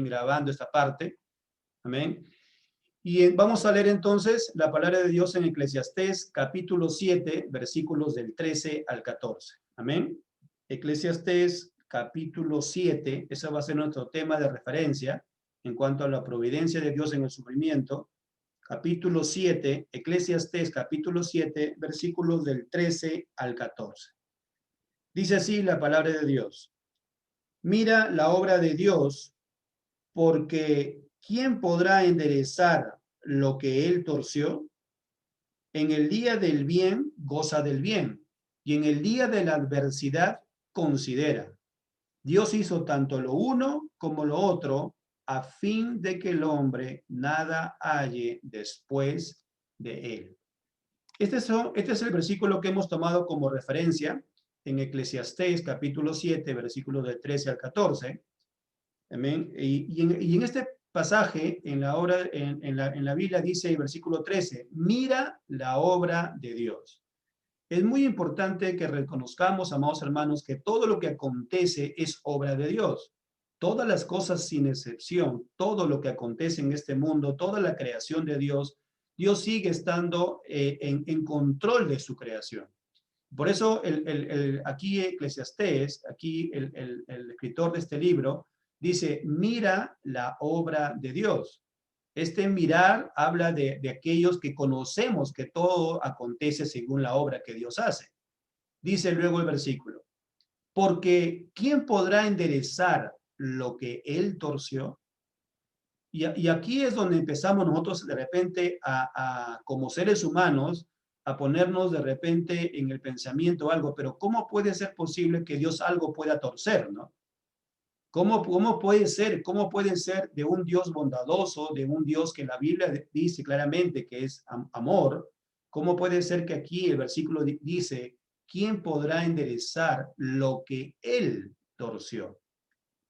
grabando esta parte. Amén. Y vamos a leer entonces la palabra de Dios en Eclesiastés, capítulo 7, versículos del 13 al 14. Amén. Eclesiastés, capítulo 7, ese va a ser nuestro tema de referencia en cuanto a la providencia de Dios en el sufrimiento. Capítulo 7, Eclesiastés, capítulo 7, versículos del 13 al 14. Dice así la palabra de Dios. Mira la obra de Dios, porque ¿quién podrá enderezar lo que él torció? En el día del bien, goza del bien, y en el día de la adversidad, considera. Dios hizo tanto lo uno como lo otro, a fin de que el hombre nada halle después de él. Este es el versículo que hemos tomado como referencia en Eclesiastés, capítulo 7, versículos del 13 al 14. Amén. Y en este pasaje, en la Biblia dice el versículo 13, mira la obra de Dios. Es muy importante que reconozcamos, amados hermanos, que todo lo que acontece es obra de Dios. Todas las cosas sin excepción, todo lo que acontece en este mundo, toda la creación de Dios, Dios sigue estando en control de su creación. Por eso aquí Eclesiastés, aquí el escritor de este libro, dice, mira la obra de Dios. Este mirar habla de aquellos que conocemos que todo acontece según la obra que Dios hace. Dice luego el versículo, porque ¿quién podrá enderezar lo que él torció? Y aquí es donde empezamos nosotros de repente como seres humanos, a ponernos de repente en el pensamiento algo, pero ¿cómo puede ser posible que Dios algo pueda torcer, no? ¿Cómo puede ser? ¿Cómo puede ser de un Dios bondadoso, de un Dios que la Biblia dice claramente que es amor? ¿Cómo puede ser que aquí el versículo dice, ¿quién podrá enderezar lo que él torció?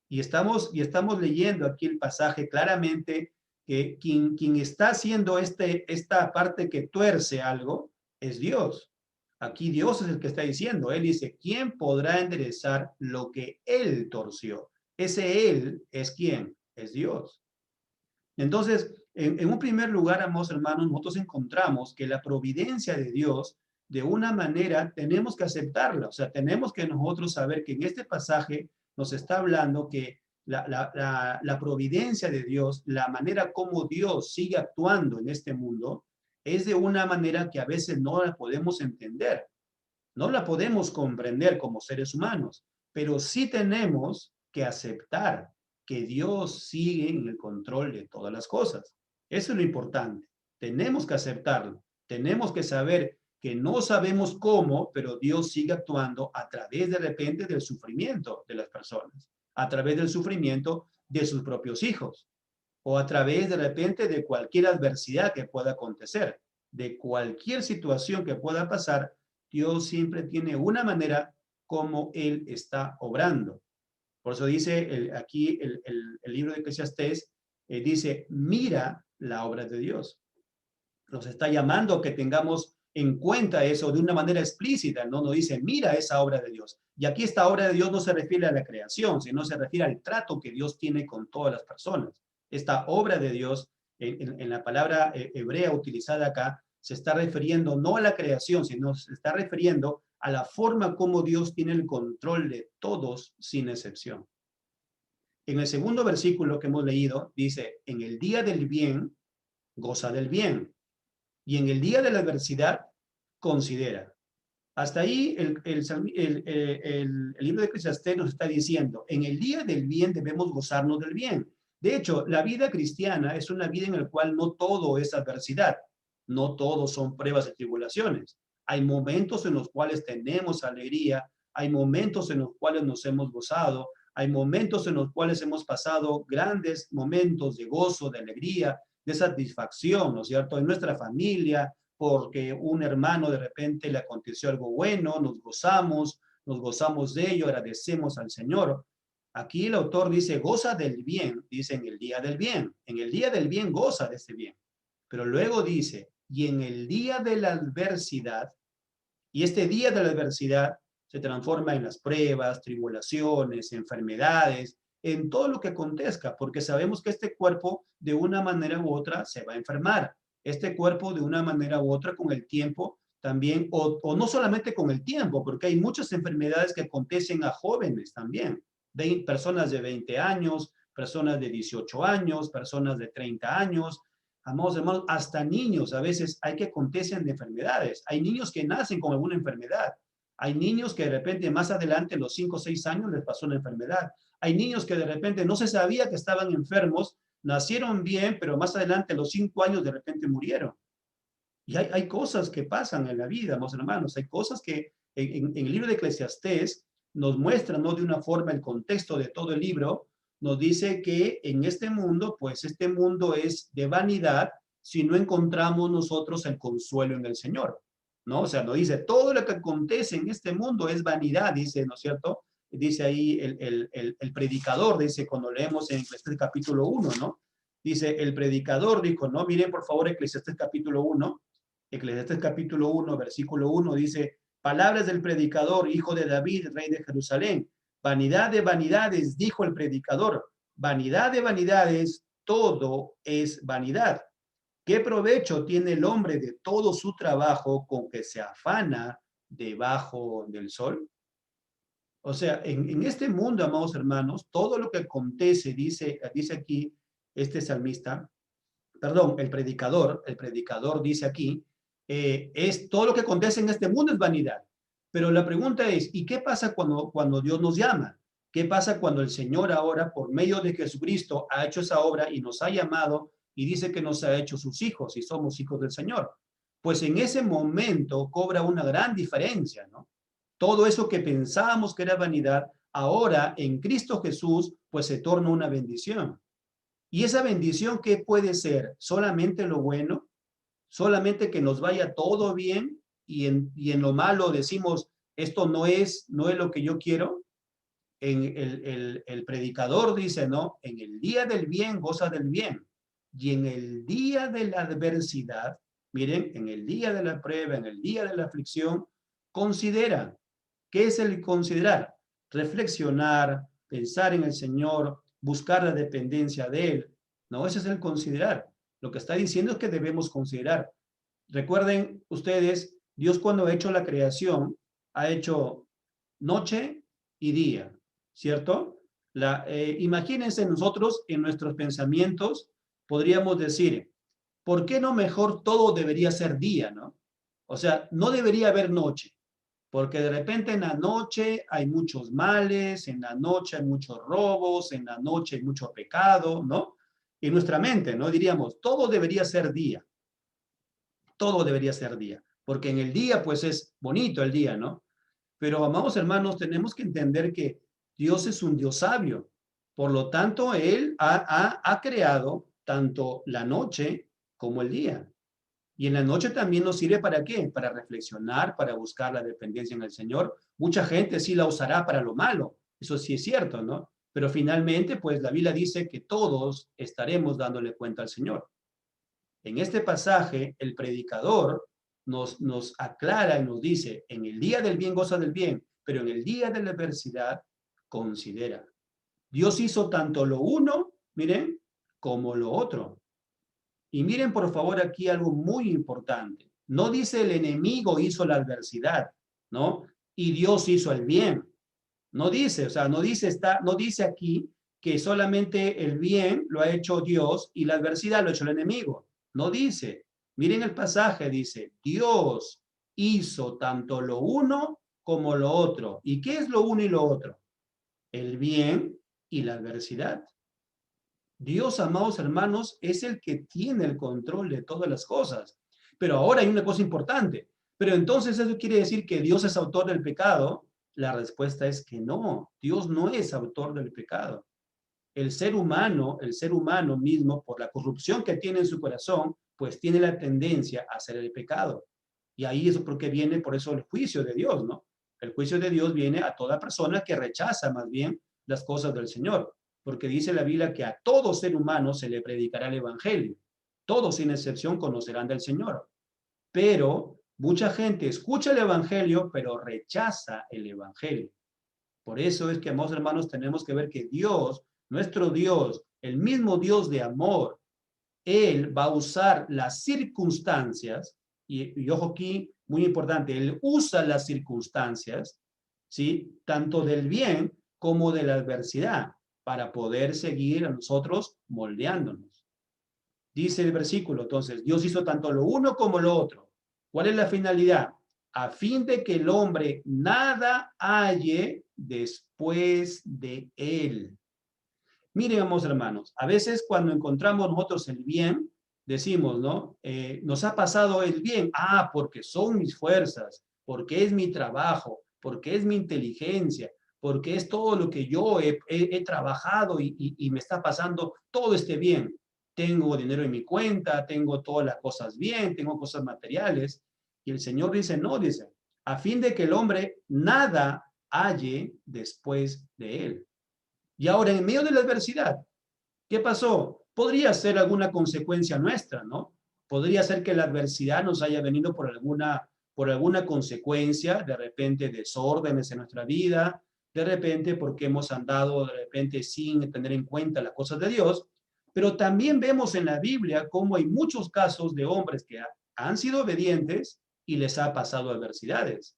Y estamos leyendo aquí el pasaje claramente que quien está haciendo esta parte que tuerce algo es Dios. Aquí Dios es el que está diciendo. Él dice, ¿quién podrá enderezar lo que él torció? Ese él es ¿quién? Es Dios. Entonces, en un primer lugar, amados hermanos, nosotros encontramos que la providencia de Dios, de una manera, tenemos que aceptarla. O sea, tenemos que nosotros saber que en este pasaje nos está hablando que la providencia de Dios, la manera como Dios sigue actuando en este mundo, es de una manera que a veces no la podemos entender, no la podemos comprender como seres humanos, pero sí tenemos que aceptar que Dios sigue en el control de todas las cosas. Eso es lo importante. Tenemos que aceptarlo. Tenemos que saber que no sabemos cómo, pero Dios sigue actuando a través de repente del sufrimiento de las personas, a través del sufrimiento de sus propios hijos, o a través de repente de cualquier adversidad que pueda acontecer, de cualquier situación que pueda pasar. Dios siempre tiene una manera como Él está obrando. Por eso dice aquí el libro de Eclesiastés, dice, mira la obra de Dios. Nos está llamando que tengamos en cuenta eso de una manera explícita, ¿no? Nos dice, mira esa obra de Dios. Y aquí esta obra de Dios no se refiere a la creación, sino se refiere al trato que Dios tiene con todas las personas. Esta obra de Dios, en la palabra hebrea utilizada acá, se está refiriendo no a la creación, sino se está refiriendo a la forma como Dios tiene el control de todos sin excepción. En el segundo versículo que hemos leído, dice, en el día del bien, goza del bien. Y en el día de la adversidad, considera. Hasta ahí el libro de Eclesiastés nos está diciendo, en el día del bien debemos gozarnos del bien. De hecho, la vida cristiana es una vida en la cual no todo es adversidad, no todo son pruebas y tribulaciones. Hay momentos en los cuales tenemos alegría, hay momentos en los cuales nos hemos gozado, hay momentos en los cuales hemos pasado grandes momentos de gozo, de alegría, de satisfacción, ¿no es cierto? En nuestra familia, porque un hermano de repente le aconteció algo bueno, nos gozamos de ello, agradecemos al Señor. Aquí el autor dice, goza del bien, dice en el día del bien. En el día del bien goza de ese bien. Pero luego dice, y en el día de la adversidad, y este día de la adversidad se transforma en las pruebas, tribulaciones, enfermedades, en todo lo que acontezca, porque sabemos que este cuerpo de una manera u otra se va a enfermar. Este cuerpo de una manera u otra con el tiempo también, o no solamente con el tiempo, porque hay muchas enfermedades que acontecen a jóvenes también, personas de 20 años, personas de 18 años, personas de 30 años, amados hermanos, hasta niños a veces hay que acontecen de enfermedades. Hay niños que nacen con alguna enfermedad. Hay niños que de repente más adelante, los 5 o 6 años, les pasó una enfermedad. Hay niños que de repente no se sabía que estaban enfermos, nacieron bien, pero más adelante, los 5 años, de repente murieron. Y hay cosas que pasan en la vida, amados hermanos. Hay cosas que en el libro de Eclesiastés nos muestran, ¿no? De una forma, el contexto de todo el libro, nos dice que en este mundo, pues este mundo es de vanidad si no encontramos nosotros el consuelo en el Señor, ¿no? O sea, nos dice, todo lo que acontece en este mundo es vanidad, dice, ¿no es cierto? Dice ahí el predicador, dice, cuando leemos en Eclesiastés capítulo 1, ¿no? Dice, el predicador dijo, ¿no? Miren por favor Eclesiastés capítulo 1, Eclesiastés capítulo 1, versículo 1, dice, palabras del predicador, hijo de David, rey de Jerusalén. Vanidad de vanidades, dijo el predicador. Vanidad de vanidades, todo es vanidad. ¿Qué provecho tiene el hombre de todo su trabajo con que se afana debajo del sol? O sea, en este mundo, amados hermanos, todo lo que acontece, dice aquí este salmista, perdón, el predicador dice aquí, es todo lo que acontece en este mundo es vanidad. Pero la pregunta es, ¿y qué pasa cuando Dios nos llama? ¿Qué pasa cuando el Señor ahora, por medio de Jesucristo, ha hecho esa obra y nos ha llamado y dice que nos ha hecho sus hijos y somos hijos del Señor? Pues en ese momento cobra una gran diferencia, ¿no? Todo eso que pensábamos que era vanidad, ahora en Cristo Jesús, pues se torna una bendición. Y esa bendición, ¿qué puede ser? Solamente lo bueno, solamente que nos vaya todo bien y en lo malo decimos, esto no es lo que yo quiero. El predicador dice, no, en el día del bien goza del bien. Y en el día de la adversidad, miren, en el día de la prueba, en el día de la aflicción, considera. ¿Qué es el considerar? Reflexionar, pensar en el Señor, buscar la dependencia de Él. No, ese es el considerar. Lo que está diciendo es que debemos considerar. Recuerden ustedes, Dios cuando ha hecho la creación, ha hecho noche y día, ¿cierto? Imagínense nosotros en nuestros pensamientos, podríamos decir, ¿por qué no mejor todo debería ser día, no? O sea, no debería haber noche, porque de repente en la noche hay muchos males, en la noche hay muchos robos, en la noche hay mucho pecado, ¿no? En nuestra mente, ¿no? Diríamos, todo debería ser día, porque en el día pues es bonito el día, ¿no? Pero amados hermanos, tenemos que entender que Dios es un Dios sabio, por lo tanto, Él ha creado tanto la noche como el día. Y en la noche también nos sirve para qué? Para reflexionar, para buscar la dependencia en el Señor. Mucha gente sí la usará para lo malo, eso sí es cierto, ¿no? Pero finalmente, pues la Biblia dice que todos estaremos dándole cuenta al Señor. En este pasaje, el predicador nos aclara y nos dice, en el día del bien goza del bien, pero en el día de la adversidad considera. Dios hizo tanto lo uno, miren, como lo otro. Y miren por favor aquí algo muy importante. No dice el enemigo hizo la adversidad, ¿no? Y Dios hizo el bien. No dice, o sea, no dice aquí que solamente el bien lo ha hecho Dios y la adversidad lo ha hecho el enemigo. No dice. Miren el pasaje, dice, Dios hizo tanto lo uno como lo otro. ¿Y qué es lo uno y lo otro? El bien y la adversidad. Dios, amados hermanos, es el que tiene el control de todas las cosas. Pero ahora hay una cosa importante. Pero entonces eso quiere decir que Dios es autor del pecado. La respuesta es que no, Dios no es autor del pecado. El ser humano mismo, por la corrupción que tiene en su corazón, pues tiene la tendencia a hacer el pecado. Y ahí es porque viene, por eso el juicio de Dios, ¿no? El juicio de Dios viene a toda persona que rechaza más bien las cosas del Señor, porque dice la Biblia que a todo ser humano se le predicará el Evangelio. Todos sin excepción conocerán del Señor. Pero mucha gente escucha el Evangelio, pero rechaza el Evangelio. Por eso es que, amados hermanos, tenemos que ver que Dios nuestro Dios, el mismo Dios de amor, Él va a usar las circunstancias, y ojo aquí, muy importante, Él usa las circunstancias, ¿sí? Tanto del bien como de la adversidad, para poder seguir a nosotros moldeándonos. Dice el versículo, entonces, Dios hizo tanto lo uno como lo otro. ¿Cuál es la finalidad? A fin de que el hombre nada halle después de él. Miren, amados hermanos, a veces cuando encontramos nosotros el bien, decimos, ¿no? Nos ha pasado el bien, porque son mis fuerzas, porque es mi trabajo, porque es mi inteligencia, porque es todo lo que yo he trabajado y me está pasando todo este bien. Tengo dinero en mi cuenta, tengo todas las cosas bien, tengo cosas materiales. Y el Señor dice, no, dice, a fin de que el hombre nada halle después de él. Y ahora, en medio de la adversidad, ¿qué pasó? Podría ser alguna consecuencia nuestra, ¿no? Podría ser que la adversidad nos haya venido por alguna consecuencia, de repente desórdenes en nuestra vida, de repente porque hemos andado de repente sin tener en cuenta las cosas de Dios, pero también vemos en la Biblia cómo hay muchos casos de hombres que han sido obedientes y les ha pasado adversidades.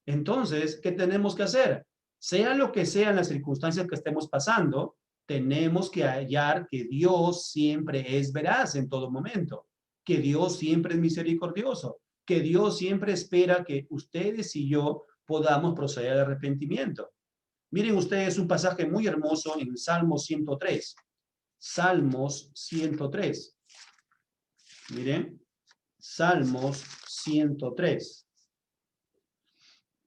Entonces, ¿qué tenemos que hacer? Sea lo que sean las circunstancias que estemos pasando, tenemos que hallar que Dios siempre es veraz en todo momento, que Dios siempre es misericordioso, que Dios siempre espera que ustedes y yo podamos proceder al arrepentimiento. Miren ustedes un pasaje muy hermoso en Salmos 103. Salmos 103. Miren, Salmos 103.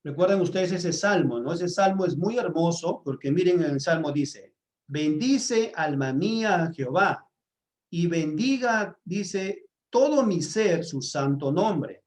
Recuerden ustedes ese salmo, ¿no? Ese salmo es muy hermoso porque miren, en el salmo dice, bendice alma mía a Jehová y bendiga, dice, todo mi ser su santo nombre.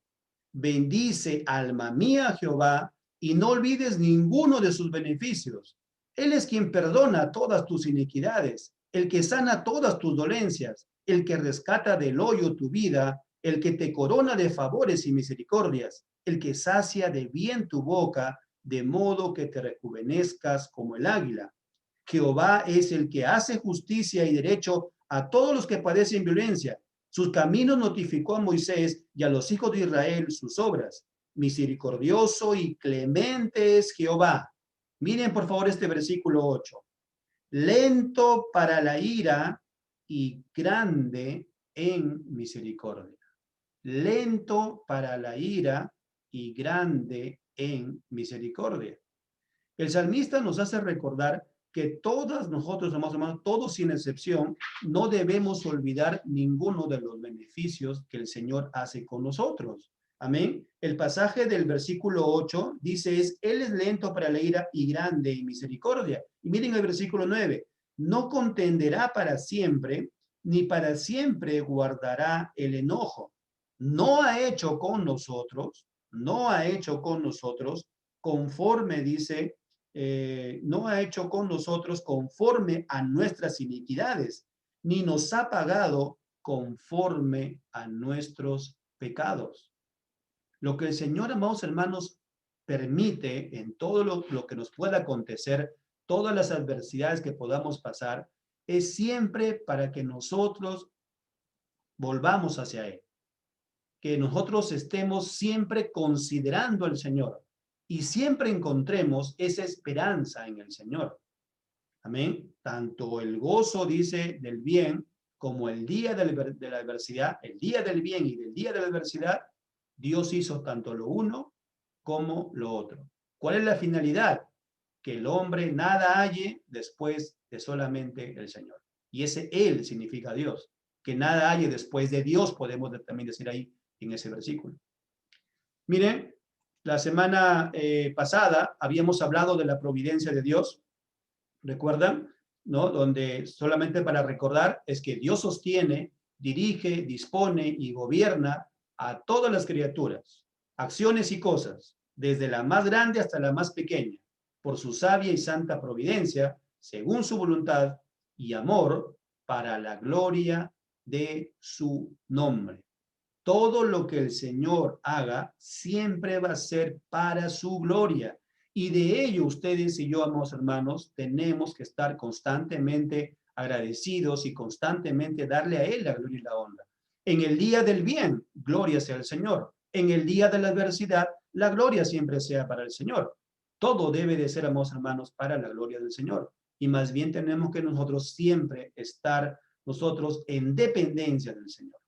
Bendice alma mía a Jehová y no olvides ninguno de sus beneficios. Él es quien perdona todas tus iniquidades, el que sana todas tus dolencias, el que rescata del hoyo tu vida, el que te corona de favores y misericordias, el que sacia de bien tu boca, de modo que te rejuvenezcas como el águila. Jehová es el que hace justicia y derecho a todos los que padecen violencia. Sus caminos notificó a Moisés y a los hijos de Israel sus obras. Misericordioso y clemente es Jehová. Miren por favor este versículo 8. Lento para la ira y grande en misericordia. Lento para la ira y grande en misericordia. El salmista nos hace recordar que todos nosotros, hermanos, todos sin excepción, no debemos olvidar ninguno de los beneficios que el Señor hace con nosotros. Amén. El pasaje del versículo 8 dice, Él es lento para la ira y grande en misericordia. Y miren el versículo 9, no contenderá para siempre, ni para siempre guardará el enojo. No ha hecho con nosotros, conforme dice, no ha hecho con nosotros conforme a nuestras iniquidades, ni nos ha pagado conforme a nuestros pecados. Lo que el Señor, amados hermanos, permite en todo lo que nos pueda acontecer, todas las adversidades que podamos pasar, es siempre para que nosotros volvamos hacia Él, que nosotros estemos siempre considerando al Señor y siempre encontremos esa esperanza en el Señor. Amén. Tanto el gozo, dice, del bien, como el día de la adversidad, el día del bien y del día de la adversidad, Dios hizo tanto lo uno como lo otro. ¿Cuál es la finalidad? Que el hombre nada halle después de solamente el Señor. Y ese Él significa Dios. Que nada halle después de Dios, podemos también decir ahí en ese versículo. Miren, la semana pasada habíamos hablado de la providencia de Dios. ¿Recuerdan? ¿No? Donde solamente para recordar es que Dios sostiene, dirige, dispone y gobierna a todas las criaturas, acciones y cosas, desde la más grande hasta la más pequeña, por su sabia y santa providencia, según su voluntad y amor, para la gloria de su nombre. Todo lo que el Señor haga siempre va a ser para su gloria Y de ello ustedes y yo, amados hermanos, tenemos que estar constantemente agradecidos y constantemente darle a Él la gloria y la honra. En el día del bien, gloria sea al Señor. En el día de la adversidad, la gloria siempre sea para el Señor. Todo debe de ser, amados hermanos, para la gloria del Señor. Y más bien tenemos que nosotros siempre estar nosotros en dependencia del Señor.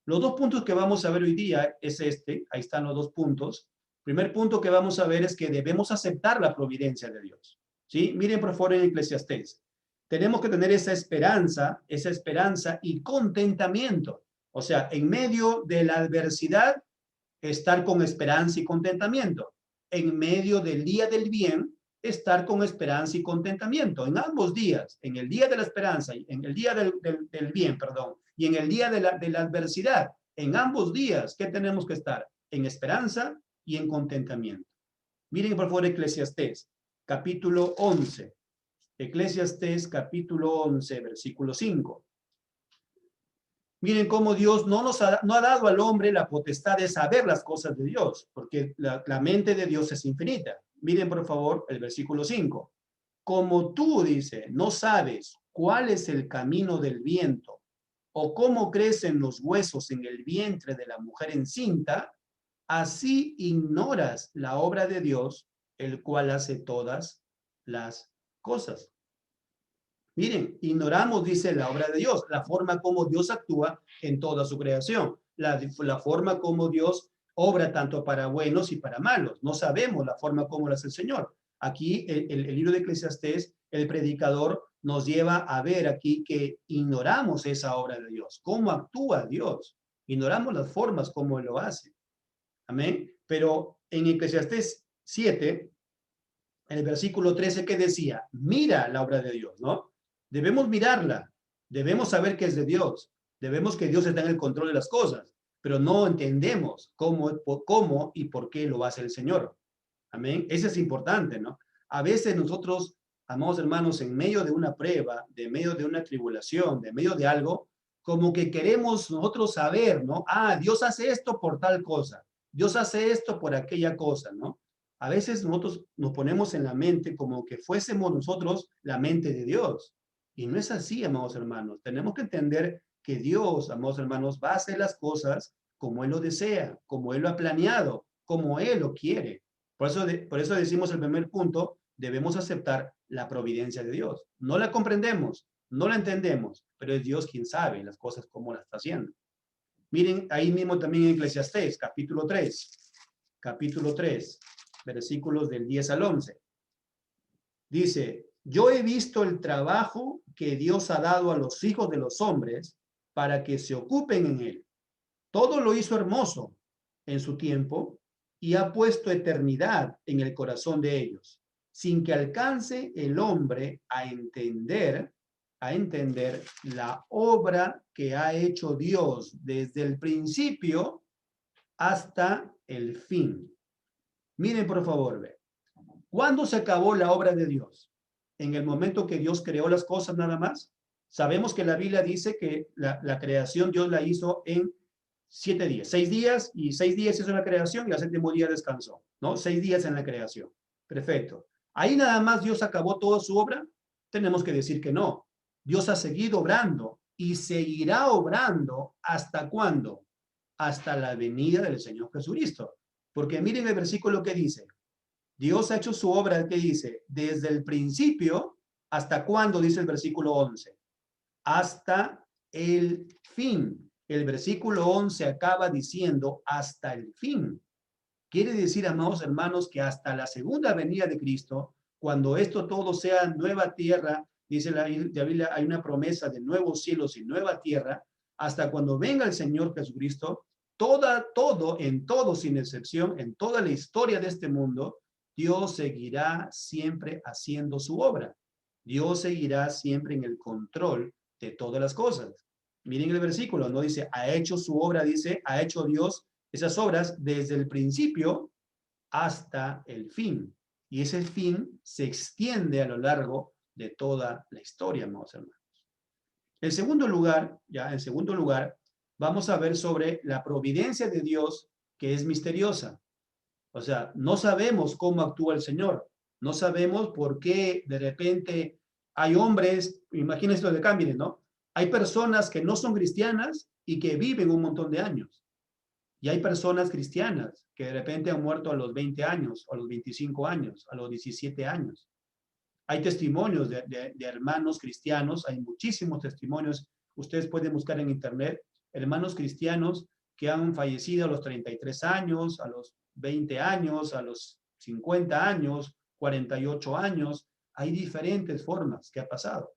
Los dos puntos que vamos a ver hoy día es ahí están los dos puntos. Primer punto que vamos a ver es que debemos aceptar la providencia de Dios. ¿Sí? Miren por favor en Eclesiastés. Tenemos que tener esa esperanza y contentamiento. O sea, en medio de la adversidad, estar con esperanza y contentamiento. En medio del día del bien, estar con esperanza y contentamiento. En ambos días, en el día de la esperanza y en el día del bien, perdón, y en el día de la adversidad, en ambos días, ¿qué tenemos que estar? En esperanza y en contentamiento. Miren por favor Eclesiastés, capítulo 11. Eclesiastés, capítulo 11, versículo 5. Miren cómo Dios no ha dado al hombre la potestad de saber las cosas de Dios, porque la mente de Dios es infinita. Miren, por favor, el versículo 5. Como tú, dice, no sabes cuál es el camino del viento o cómo crecen los huesos en el vientre de la mujer encinta, así ignoras la obra de Dios, el cual hace todas las cosas. Miren, ignoramos, dice, la obra de Dios, la forma como Dios actúa en toda su creación, la forma como Dios obra tanto para buenos y para malos. No sabemos la forma como lo hace el Señor. Aquí, el libro de Eclesiastés, el predicador nos lleva a ver aquí que ignoramos esa obra de Dios, cómo actúa Dios. Ignoramos las formas como Él lo hace. Amén. Pero en Eclesiastés 7, en el versículo 13, ¿qué decía? Mira la obra de Dios, ¿no? Debemos mirarla, debemos saber que es de Dios, debemos que Dios está en el control de las cosas, pero no entendemos cómo y por qué lo hace el Señor. Amén. Eso es importante, ¿no? A veces nosotros, amados hermanos, en medio de una prueba, de medio de una tribulación, de medio de algo, como que queremos nosotros saber, ¿no? Ah, Dios hace esto por tal cosa, Dios hace esto por aquella cosa, ¿no? A veces nosotros nos ponemos en la mente como que fuésemos nosotros la mente de Dios. Y no es así, amados hermanos. Tenemos que entender que Dios, amados hermanos, va a hacer las cosas como Él lo desea, como Él lo ha planeado, como Él lo quiere. Por eso decimos el primer punto, debemos aceptar la providencia de Dios. No la comprendemos, no la entendemos, pero es Dios quien sabe las cosas como las está haciendo. Miren ahí mismo también en Eclesiastés, capítulo 3, versículos del 10 al 11. Dice, yo he visto el trabajo que Dios ha dado a los hijos de los hombres para que se ocupen en él. Todo lo hizo hermoso en su tiempo y ha puesto eternidad en el corazón de ellos, sin que alcance el hombre a entender la obra que ha hecho Dios desde el principio hasta el fin. Miren, por favor, ve. ¿Cuándo se acabó la obra de Dios? ¿En el momento que Dios creó las cosas nada más? Sabemos que la Biblia dice que la creación Dios la hizo en 7 días. 6 días y 6 días hizo la creación y al séptimo día descansó, ¿no? 6 días en la creación. Perfecto. ¿Ahí nada más Dios acabó toda su obra? Tenemos que decir que no. Dios ha seguido obrando y seguirá obrando ¿hasta cuándo? Hasta la venida del Señor Jesucristo. Porque miren el versículo que dice, Dios ha hecho su obra, que dice, desde el principio, ¿hasta cuándo? Dice el versículo 11. Hasta el fin. El versículo 11 acaba diciendo hasta el fin. Quiere decir, amados hermanos, que hasta la segunda venida de Cristo, cuando esto todo sea nueva tierra, dice la Biblia, hay una promesa de nuevos cielos y nueva tierra, hasta cuando venga el Señor Jesucristo, en todo, sin excepción, en toda la historia de este mundo, Dios seguirá siempre haciendo su obra. Dios seguirá siempre en el control de todas las cosas. Miren el versículo, no dice, ha hecho su obra, dice, ha hecho Dios esas obras desde el principio hasta el fin. Y ese fin se extiende a lo largo de toda la historia, amados hermanos. En segundo lugar, vamos a ver sobre la providencia de Dios, que es misteriosa. O sea, no sabemos cómo actúa el Señor. No sabemos por qué de repente hay hombres, imagínense lo de acá, miren, ¿no? Hay personas que no son cristianas y que viven un montón de años. Y hay personas cristianas que de repente han muerto a los 20 años, a los 25 años, a los 17 años. Hay testimonios de hermanos cristianos, hay muchísimos testimonios. Ustedes pueden buscar en internet hermanos cristianos que han fallecido a los 33 años, a los 20 años, a los 50 años, 48 años. Hay diferentes formas que ha pasado,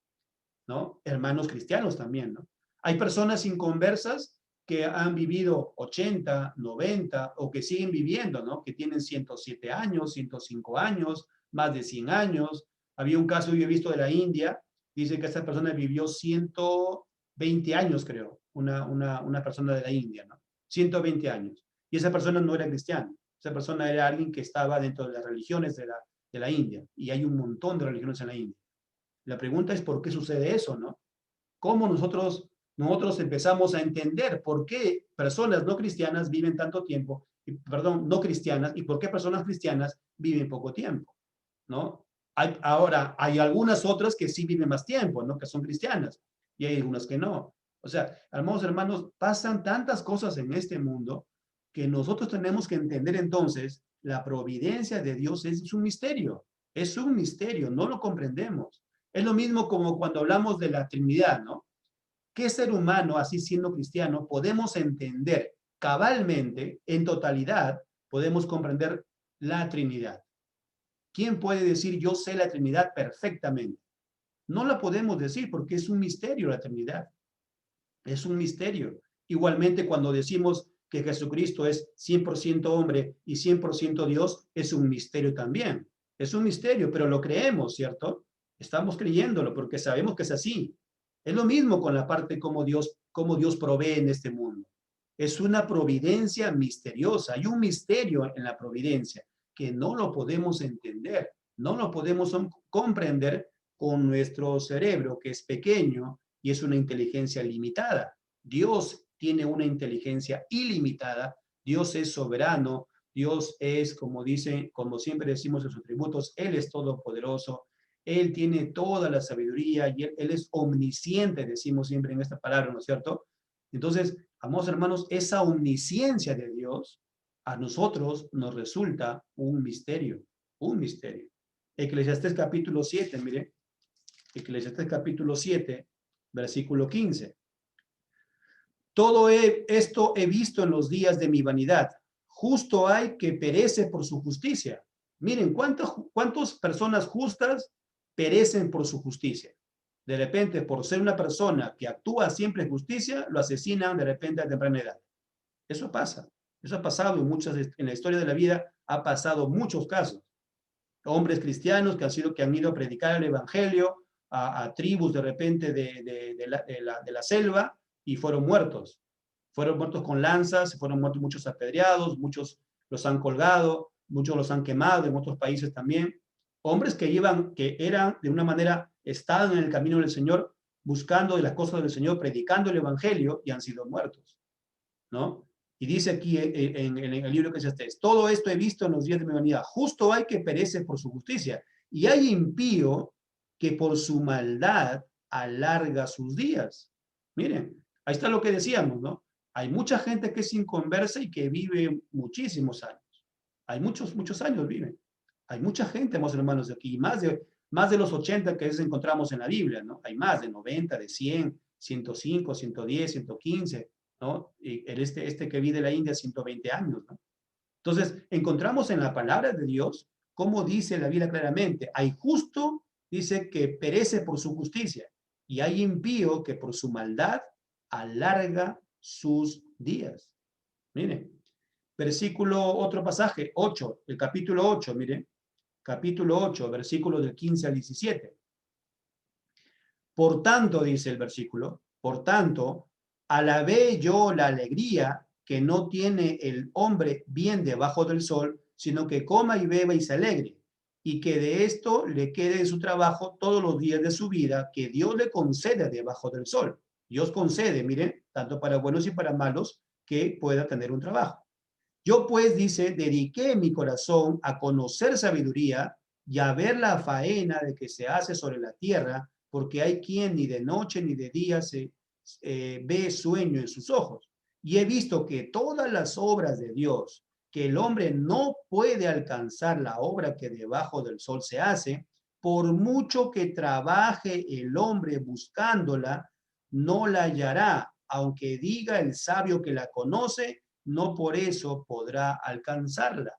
¿no? Hermanos cristianos también, ¿no? Hay personas inconversas que han vivido 80, 90 o que siguen viviendo, ¿no? Que tienen 107 años, 105 años, más de 100 años. Había un caso, yo he visto de la India, dice que esta persona vivió 120 años, creo, una persona de la India, ¿no? 120 años. Y esa persona no era cristiana, esa persona era alguien que estaba dentro de las religiones de la India. Y hay un montón de religiones en la India. La pregunta es por qué sucede eso, ¿no? ¿Cómo nosotros empezamos a entender por qué personas no cristianas viven tanto tiempo, perdón, no cristianas, y por qué personas cristianas viven poco tiempo, ¿no? Ahora, hay algunas otras que sí viven más tiempo, ¿no? Que son cristianas, y hay algunas que no. O sea, hermanos, pasan tantas cosas en este mundo que nosotros tenemos que entender entonces la providencia de Dios es un misterio, no lo comprendemos. Es lo mismo como cuando hablamos de la Trinidad, ¿no? ¿Qué ser humano, así siendo cristiano, podemos entender cabalmente, en totalidad, podemos comprender la Trinidad? ¿Quién puede decir yo sé la Trinidad perfectamente? No la podemos decir porque es un misterio la Trinidad. Es un misterio. Igualmente cuando decimos que Jesucristo es 100% hombre y 100% Dios, es un misterio también. Es un misterio, pero lo creemos, ¿cierto? Estamos creyéndolo porque sabemos que es así. Es lo mismo con la parte como Dios provee en este mundo. Es una providencia misteriosa. Hay un misterio en la providencia que no lo podemos entender, no lo podemos comprender con nuestro cerebro, que es pequeño y es una inteligencia limitada. Dios tiene una inteligencia ilimitada, Dios es soberano, Dios es, como dice, como siempre decimos en sus atributos, Él es todopoderoso, Él tiene toda la sabiduría y Él es omnisciente, decimos siempre en esta palabra, ¿no es cierto? Entonces, amados hermanos, esa omnisciencia de Dios a nosotros nos resulta un misterio, un misterio. Eclesiastés capítulo 7, mire, Eclesiastés capítulo 7, versículo 15. Todo esto he visto en los días de mi vanidad. Justo hay que perece por su justicia. Miren, ¿cuántas personas justas perecen por su justicia? De repente, por ser una persona que actúa siempre en justicia, lo asesinan de repente a temprana edad. Eso pasa. Eso ha pasado en la historia de la vida, ha pasado muchos casos. Hombres cristianos que han ido a predicar el evangelio a tribus de repente de la selva y fueron muertos. Fueron muertos con lanzas, fueron muertos muchos apedreados, muchos los han colgado, muchos los han quemado en otros países también. Hombres que eran de una manera, estaban en el camino del Señor, buscando de las cosas del Señor, predicando el evangelio y han sido muertos, ¿no? Y dice aquí en el libro que es todo esto he visto en los días de mi venida, justo hay que perece por su justicia, y hay impío que por su maldad alarga sus días. Miren, ahí está lo que decíamos, ¿no? Hay mucha gente que es inconversa y que vive muchísimos años. Hay muchos años viven. Hay mucha gente, hermanos, aquí, más de los 80 que encontramos en la Biblia, ¿no? Hay más de 90, de 100, 105, 110, 115, ¿no? Y este que vive en la India 120 años, ¿no? Entonces, encontramos en la palabra de Dios, como dice la Biblia claramente, hay justo, dice, que perece por su justicia, y hay impío que por su maldad alarga sus días. Miren, otro pasaje, 8, el capítulo 8, miren, capítulo 8, versículos del 15 al 17. Por tanto, dice el versículo, por tanto, alabé yo la alegría que no tiene el hombre bien debajo del sol, sino que coma y beba y se alegre, y que de esto le quede en su trabajo todos los días de su vida, que Dios le concede debajo del sol. Dios concede, miren, tanto para buenos y para malos, que pueda tener un trabajo. Yo pues, dice, dediqué mi corazón a conocer sabiduría y a ver la faena de que se hace sobre la tierra, porque hay quien ni de noche ni de día ve sueño en sus ojos. Y he visto que todas las obras de Dios, que el hombre no puede alcanzar la obra que debajo del sol se hace, por mucho que trabaje el hombre buscándola, no la hallará, aunque diga el sabio que la conoce, no por eso podrá alcanzarla.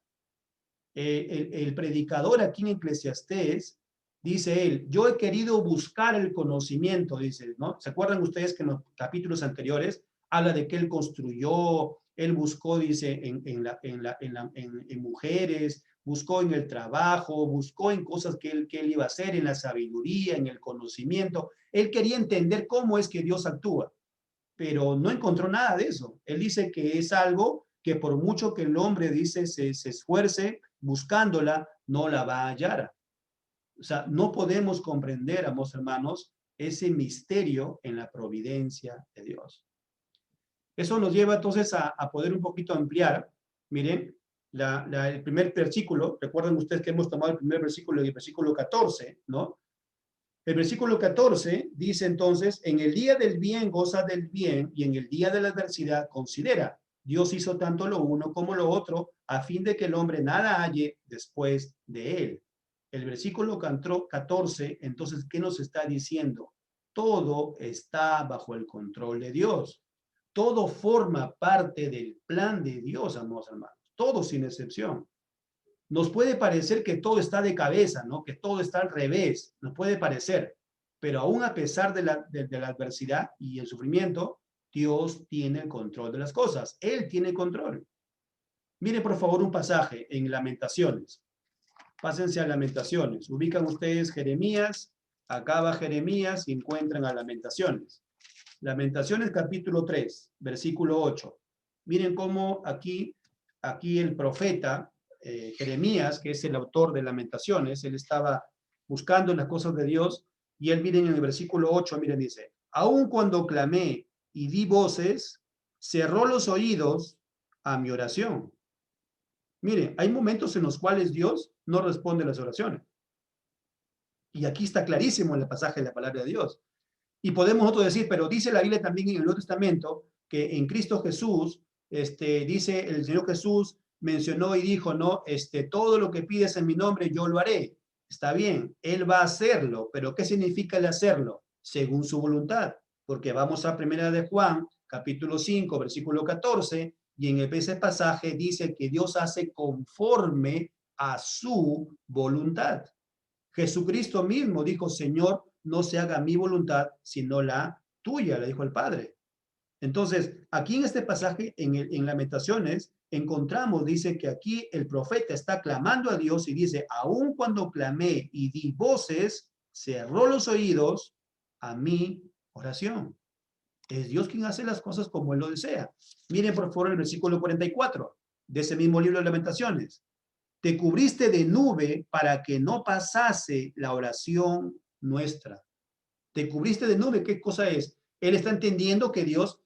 El predicador aquí en Eclesiastés, dice él, yo he querido buscar el conocimiento, dice, ¿no? ¿Se acuerdan ustedes que en los capítulos anteriores habla de que él construyó, él buscó, dice, en mujeres, buscó en el trabajo, buscó en cosas que él iba a hacer, en la sabiduría, en el conocimiento. Él quería entender cómo es que Dios actúa, pero no encontró nada de eso. Él dice que es algo que por mucho que el hombre, dice, se esfuerce buscándola, no la va a hallar. O sea, no podemos comprender, amados hermanos, ese misterio en la providencia de Dios. Eso nos lleva entonces a poder un poquito ampliar. Miren, el primer versículo, recuerden ustedes que hemos tomado el primer versículo y el versículo 14, ¿no? El versículo 14 dice entonces, en el día del bien goza del bien y en el día de la adversidad considera. Dios hizo tanto lo uno como lo otro a fin de que el hombre nada halle después de él. El versículo 14, entonces, ¿qué nos está diciendo? Todo está bajo el control de Dios. Todo forma parte del plan de Dios, amados hermanos. Todo sin excepción. Nos puede parecer que todo está de cabeza, ¿no? Que todo está al revés, nos puede parecer, pero aún a pesar de la adversidad y el sufrimiento, Dios tiene el control de las cosas. Él tiene control. Mire por favor un pasaje en Lamentaciones. Pásense a Lamentaciones. Ubican ustedes Jeremías, acaba Jeremías y encuentran a Lamentaciones. Lamentaciones capítulo 3, versículo 8. Miren cómo aquí el profeta Jeremías, que es el autor de Lamentaciones, él estaba buscando las cosas de Dios, y él, miren en el versículo 8, miren, dice, aun cuando clamé y di voces, cerró los oídos a mi oración. Miren, hay momentos en los cuales Dios no responde las oraciones. Y aquí está clarísimo en el pasaje de la palabra de Dios. Y podemos nosotros decir, pero dice la Biblia también en el Nuevo Testamento que en Cristo Jesús, dice el Señor Jesús, mencionó y dijo, no, todo lo que pides en mi nombre yo lo haré. Está bien, Él va a hacerlo, pero ¿qué significa el hacerlo? Según su voluntad. Porque vamos a primera de Juan, capítulo 5, versículo 14, y en ese pasaje dice que Dios hace conforme a su voluntad. Jesucristo mismo dijo, Señor, no se haga mi voluntad, sino la tuya, le dijo el Padre. Entonces, aquí en este pasaje, en Lamentaciones, encontramos, dice que aquí el profeta está clamando a Dios y dice, aun cuando clamé y di voces, cerró los oídos a mi oración. Es Dios quien hace las cosas como Él lo desea. Miren por favor el versículo 44 de ese mismo libro de Lamentaciones. Te cubriste de nube para que no pasase la oración nuestra. Te cubriste de nube, ¿qué cosa es? Él está entendiendo que Dios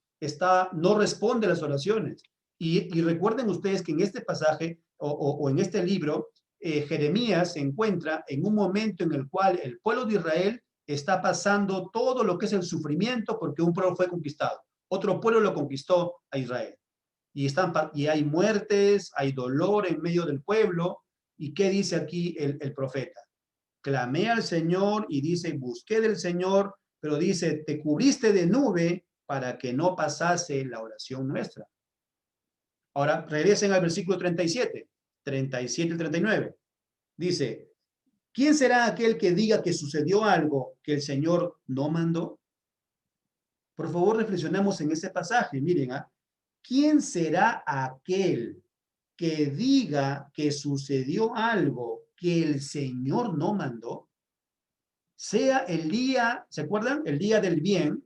no responde a las oraciones. Y recuerden ustedes que en este pasaje o en este libro, Jeremías se encuentra en un momento en el cual el pueblo de Israel está pasando todo lo que es el sufrimiento porque un pueblo fue conquistado. Otro pueblo lo conquistó a Israel. Y hay muertes, hay dolor en medio del pueblo. ¿Y qué dice aquí el profeta? Clamé al Señor y dice, busqué del Señor, pero dice, te cubriste de nube para que no pasase la oración nuestra. Ahora, regresen al versículo 37 y 39. Dice, ¿quién será aquel que diga que sucedió algo que el Señor no mandó? Por favor, reflexionemos en ese pasaje. Miren, ¿quién será aquel que diga que sucedió algo que el Señor no mandó? Sea el día, ¿se acuerdan? El día del bien,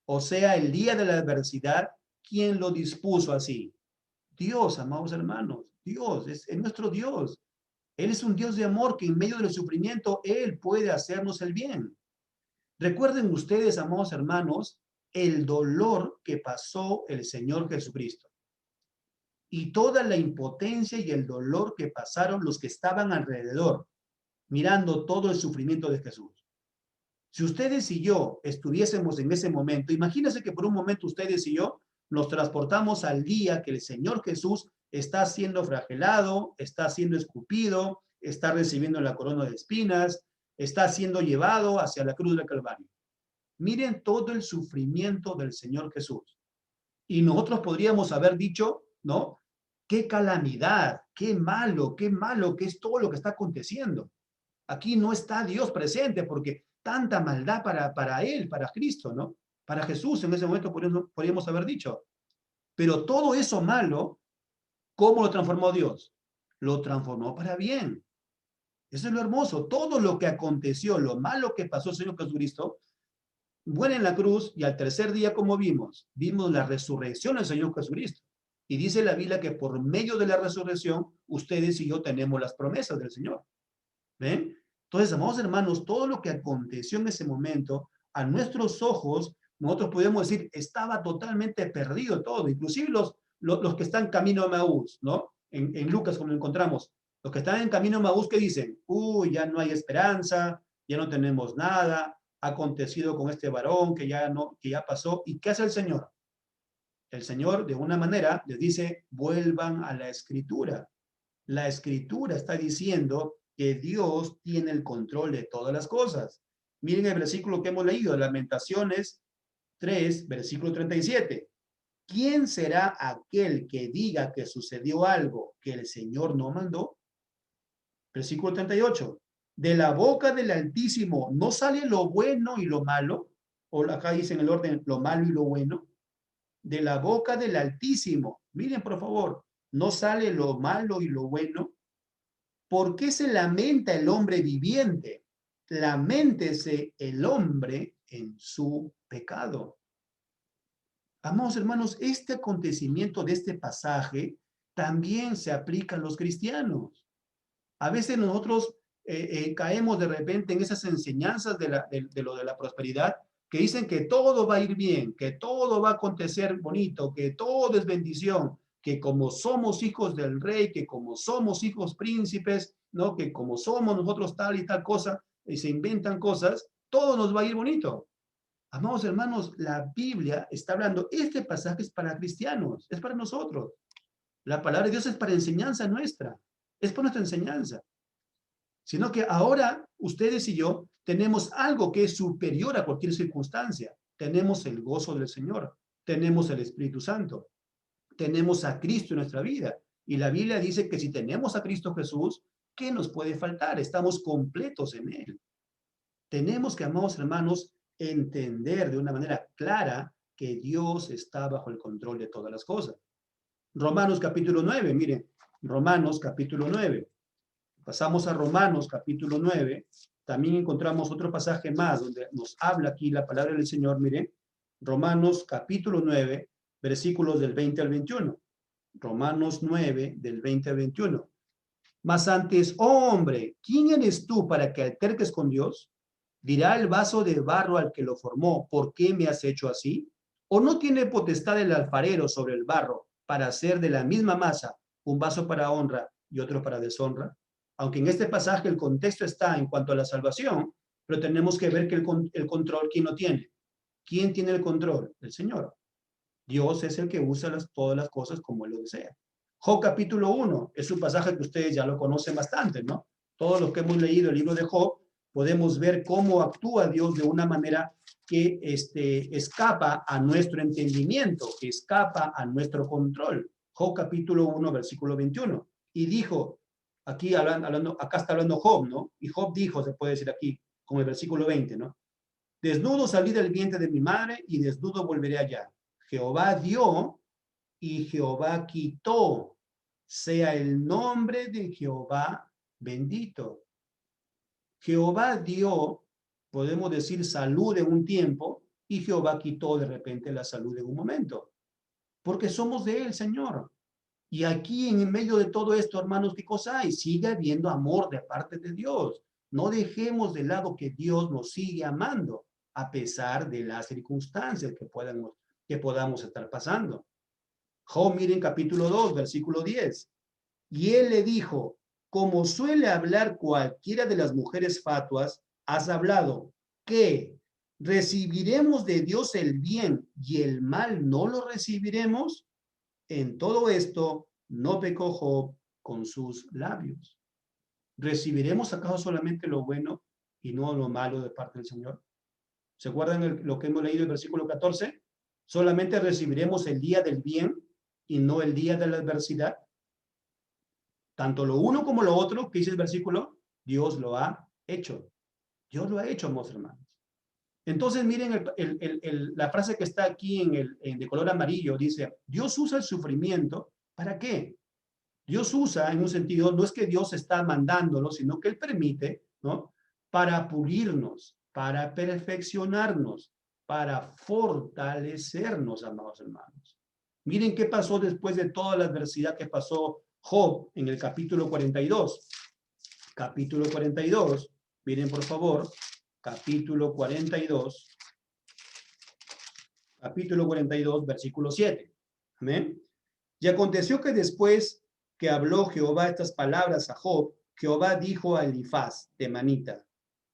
o sea el día de la adversidad, ¿quién lo dispuso así? Dios, amados hermanos, Dios, es nuestro Dios. Él es un Dios de amor que en medio del sufrimiento, Él puede hacernos el bien. Recuerden ustedes, amados hermanos, el dolor que pasó el Señor Jesucristo. y toda la impotencia y el dolor que pasaron los que estaban alrededor, mirando todo el sufrimiento de Jesús. Si ustedes y yo estuviésemos en ese momento, imagínense que por un momento ustedes y yo nos transportamos al día que el Señor Jesús está siendo flagelado, está siendo escupido, está recibiendo la corona de espinas, está siendo llevado hacia la cruz del Calvario. Miren todo el sufrimiento del Señor Jesús. Y nosotros podríamos haber dicho, ¿no? Qué calamidad, qué malo que es todo lo que está aconteciendo. Aquí no está Dios presente porque tanta maldad para Él, para Cristo, ¿no? Para Jesús en ese momento podríamos haber dicho. Pero todo eso malo, ¿cómo lo transformó Dios? Lo transformó para bien. Eso es lo hermoso. Todo lo que aconteció, lo malo que pasó el Señor Jesucristo, muere en la cruz y al tercer día, como vimos la resurrección del Señor Jesucristo. Y dice la Biblia que por medio de la resurrección, ustedes y yo tenemos las promesas del Señor. ¿Ven? Entonces, amados hermanos, todo lo que aconteció en ese momento, a nuestros ojos, nosotros podemos decir, estaba totalmente perdido todo, inclusive los que están camino a Maús, ¿no? En Lucas, como lo encontramos, los que están en camino a Maús, que dicen, uy, ya no hay esperanza, ya no tenemos nada, ha acontecido con este varón que ya no, que ya pasó, ¿y qué hace el Señor? El Señor, de una manera, les dice, vuelvan a la Escritura. La Escritura está diciendo que Dios tiene el control de todas las cosas. Miren el versículo que hemos leído, Lamentaciones 3, versículo 37. ¿Quién será aquel que diga que sucedió algo que el Señor no mandó? Versículo 38. De la boca del Altísimo no sale lo bueno y lo malo, o acá dice en el orden lo malo y lo bueno. De la boca del Altísimo, miren por favor, no sale lo malo y lo bueno. ¿Por qué se lamenta el hombre viviente? Laméntese el hombre en su pecado. Amados hermanos, este acontecimiento de este pasaje también se aplica a los cristianos. A veces nosotros caemos de repente en esas enseñanzas de lo de la prosperidad que dicen que todo va a ir bien, que todo va a acontecer bonito, que todo es bendición, que como somos hijos del rey, que como somos hijos príncipes, ¿no? Que como somos nosotros tal y tal cosa, y se inventan cosas, todo nos va a ir bonito. Amados hermanos, la Biblia está hablando, este pasaje es para cristianos, es para nosotros. La palabra de Dios es para enseñanza nuestra, es para nuestra enseñanza. Sino que ahora ustedes y yo tenemos algo que es superior a cualquier circunstancia. Tenemos el gozo del Señor, tenemos el Espíritu Santo, tenemos a Cristo en nuestra vida. Y la Biblia dice que si tenemos a Cristo Jesús, ¿qué nos puede faltar? Estamos completos en Él. Tenemos que, amados hermanos, entender de una manera clara que Dios está bajo el control de todas las cosas. Romanos capítulo 9, miren, Romanos capítulo 9. Pasamos a Romanos capítulo 9, también encontramos otro pasaje más donde nos habla aquí la palabra del Señor, miren, Romanos capítulo 9, versículos del 20 al 21. Romanos 9, del 20 al 21. Mas antes, oh hombre, ¿quién eres tú para que alterques con Dios? ¿Dirá el vaso de barro al que lo formó, ¿por qué me has hecho así? ¿O no tiene potestad el alfarero sobre el barro para hacer de la misma masa un vaso para honra y otro para deshonra? Aunque en este pasaje el contexto está en cuanto a la salvación, pero tenemos que ver que el control, ¿quién lo tiene? ¿Quién tiene el control? El Señor. Dios es el que usa todas las cosas como Él lo desea. Job capítulo 1 es un pasaje que ustedes ya lo conocen bastante, ¿no? Todos los que hemos leído el libro de Job podemos ver cómo actúa Dios de una manera que escapa a nuestro entendimiento, que escapa a nuestro control. Job capítulo 1, versículo 21. Y dijo, aquí acá está hablando Job, ¿no? Y Job dijo, se puede decir aquí, con el versículo 20, ¿no? Desnudo salí del vientre de mi madre y desnudo volveré allá. Jehová dio y Jehová quitó. Sea el nombre de Jehová bendito. Jehová dio, podemos decir, salud en un tiempo y Jehová quitó de repente la salud en un momento. Porque somos de Él, Señor. Y aquí en medio de todo esto, hermanos, ¿qué cosa hay? Sigue habiendo amor de parte de Dios. No dejemos de lado que Dios nos sigue amando a pesar de las circunstancias que podamos estar pasando. Job, miren capítulo 2, versículo 10. Y él le dijo, como suele hablar cualquiera de las mujeres fatuas, has hablado, ¿qué? ¿Recibiremos de Dios el bien y el mal no lo recibiremos? En todo esto no pecó Job con sus labios. ¿Recibiremos acaso solamente lo bueno y no lo malo de parte del Señor? ¿Se acuerdan lo que hemos leído en el versículo 14? ¿Solamente recibiremos el día del bien y no el día de la adversidad? Tanto lo uno como lo otro, que dice el versículo, Dios lo ha hecho. Dios lo ha hecho, amados hermanos. Entonces, miren la frase que está aquí de color amarillo, dice, Dios usa el sufrimiento, ¿para qué? Dios usa, en un sentido, no es que Dios está mandándolo, sino que Él permite, ¿no? Para pulirnos, para perfeccionarnos, para fortalecernos, amados hermanos. Miren qué pasó después de toda la adversidad que pasó Job en el capítulo 42. Capítulo 42, miren por favor, capítulo 42, versículo 7. Amén. Y aconteció que después que habló Jehová estas palabras a Job, Jehová dijo a Elifaz, temanita,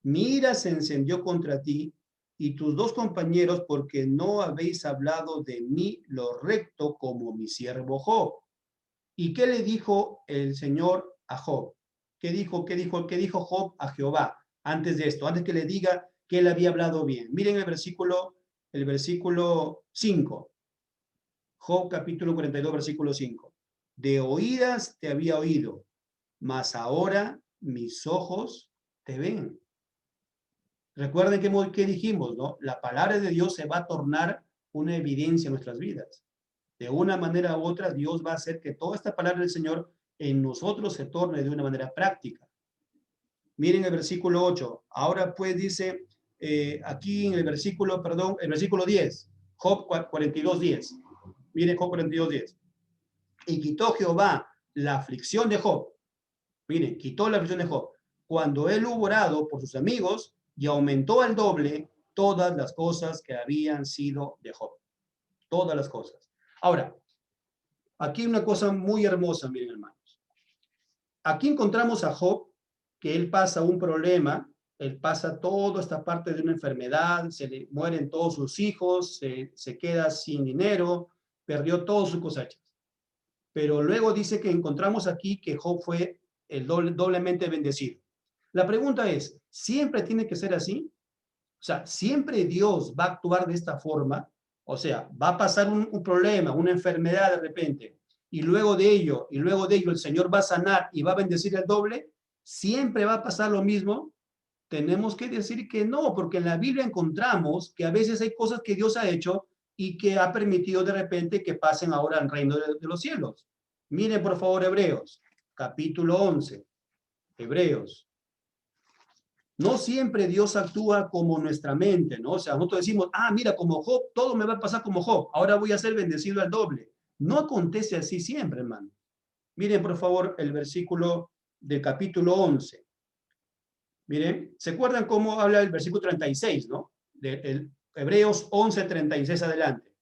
mi ira se encendió contra ti y tus dos compañeros porque no habéis hablado de mí lo recto como mi siervo Job. ¿Y qué le dijo el Señor a Job? ¿Qué dijo Job a Jehová antes de esto? Antes que le diga que él había hablado bien. Miren el versículo 5. Job capítulo 42, versículo 5. De oídas te había oído, mas ahora mis ojos te ven. Recuerden que dijimos, ¿no? La palabra de Dios se va a tornar una evidencia en nuestras vidas. De una manera u otra, Dios va a hacer que toda esta palabra del Señor en nosotros se torne de una manera práctica. Miren el versículo 8. Ahora pues dice, aquí en el versículo 10, Job 42, 10. Miren Job 42, 10. Y quitó Jehová la aflicción de Job. Miren, quitó la aflicción de Job. Cuando él hubo orado por sus amigos y aumentó al doble todas las cosas que habían sido de Job. Todas las cosas. Ahora, aquí hay una cosa muy hermosa, miren hermanos. Aquí encontramos a Job, que él pasa un problema, él pasa toda esta parte de una enfermedad, se le mueren todos sus hijos, se queda sin dinero, perdió todas sus cosechas. Pero luego dice que encontramos aquí que Job fue doblemente bendecido. La pregunta es, ¿siempre tiene que ser así? O sea, ¿siempre Dios va a actuar de esta forma? O sea, va a pasar un problema, una enfermedad de repente, y luego de ello el Señor va a sanar y va a bendecir el doble. ¿Siempre va a pasar lo mismo? Tenemos que decir que no, porque en la Biblia encontramos que a veces hay cosas que Dios ha hecho y que ha permitido de repente que pasen ahora al reino de los cielos. Miren por favor Hebreos, capítulo 11. Hebreos. No siempre Dios actúa como nuestra mente, ¿no? O sea, nosotros decimos, mira, como Job, todo me va a pasar como Job, ahora voy a ser bendecido al doble. No acontece así siempre, hermano. Miren, por favor, el versículo del capítulo 11. Miren, ¿se acuerdan cómo habla el versículo 36, no? De Hebreos 11, 36 adelante.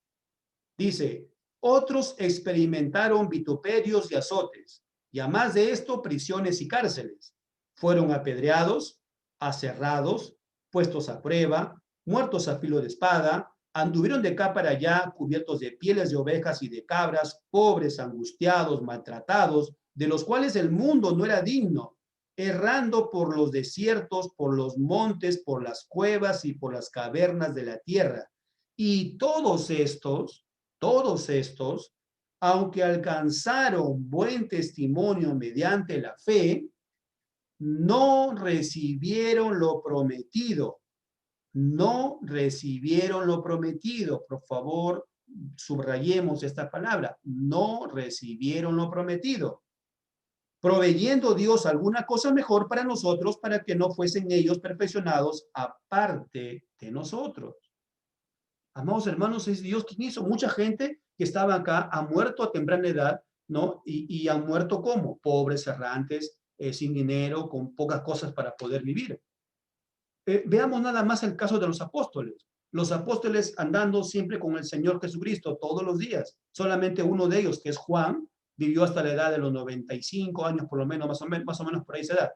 Dice, otros experimentaron vituperios y azotes, y a más de esto, prisiones y cárceles. Fueron apedreados, aserrados, puestos a prueba, muertos a filo de espada, anduvieron de acá para allá, cubiertos de pieles de ovejas y de cabras, pobres, angustiados, maltratados, de los cuales el mundo no era digno, errando por los desiertos, por los montes, por las cuevas y por las cavernas de la tierra. Y todos estos, aunque alcanzaron buen testimonio mediante la fe, no recibieron lo prometido. No recibieron lo prometido. Por favor, subrayemos esta palabra. No recibieron lo prometido. Proveyendo Dios alguna cosa mejor para nosotros, para que no fuesen ellos perfeccionados aparte de nosotros. Amados hermanos, es Dios quien hizo. Mucha gente que estaba acá ha muerto a temprana edad, ¿no? Y han muerto como pobres, errantes, sin dinero, con pocas cosas para poder vivir. Veamos nada más el caso de los apóstoles. Los apóstoles andando siempre con el Señor Jesucristo todos los días. Solamente uno de ellos, que es Juan, vivió hasta la edad de los 95 años, por lo menos, más o menos por ahí esa edad.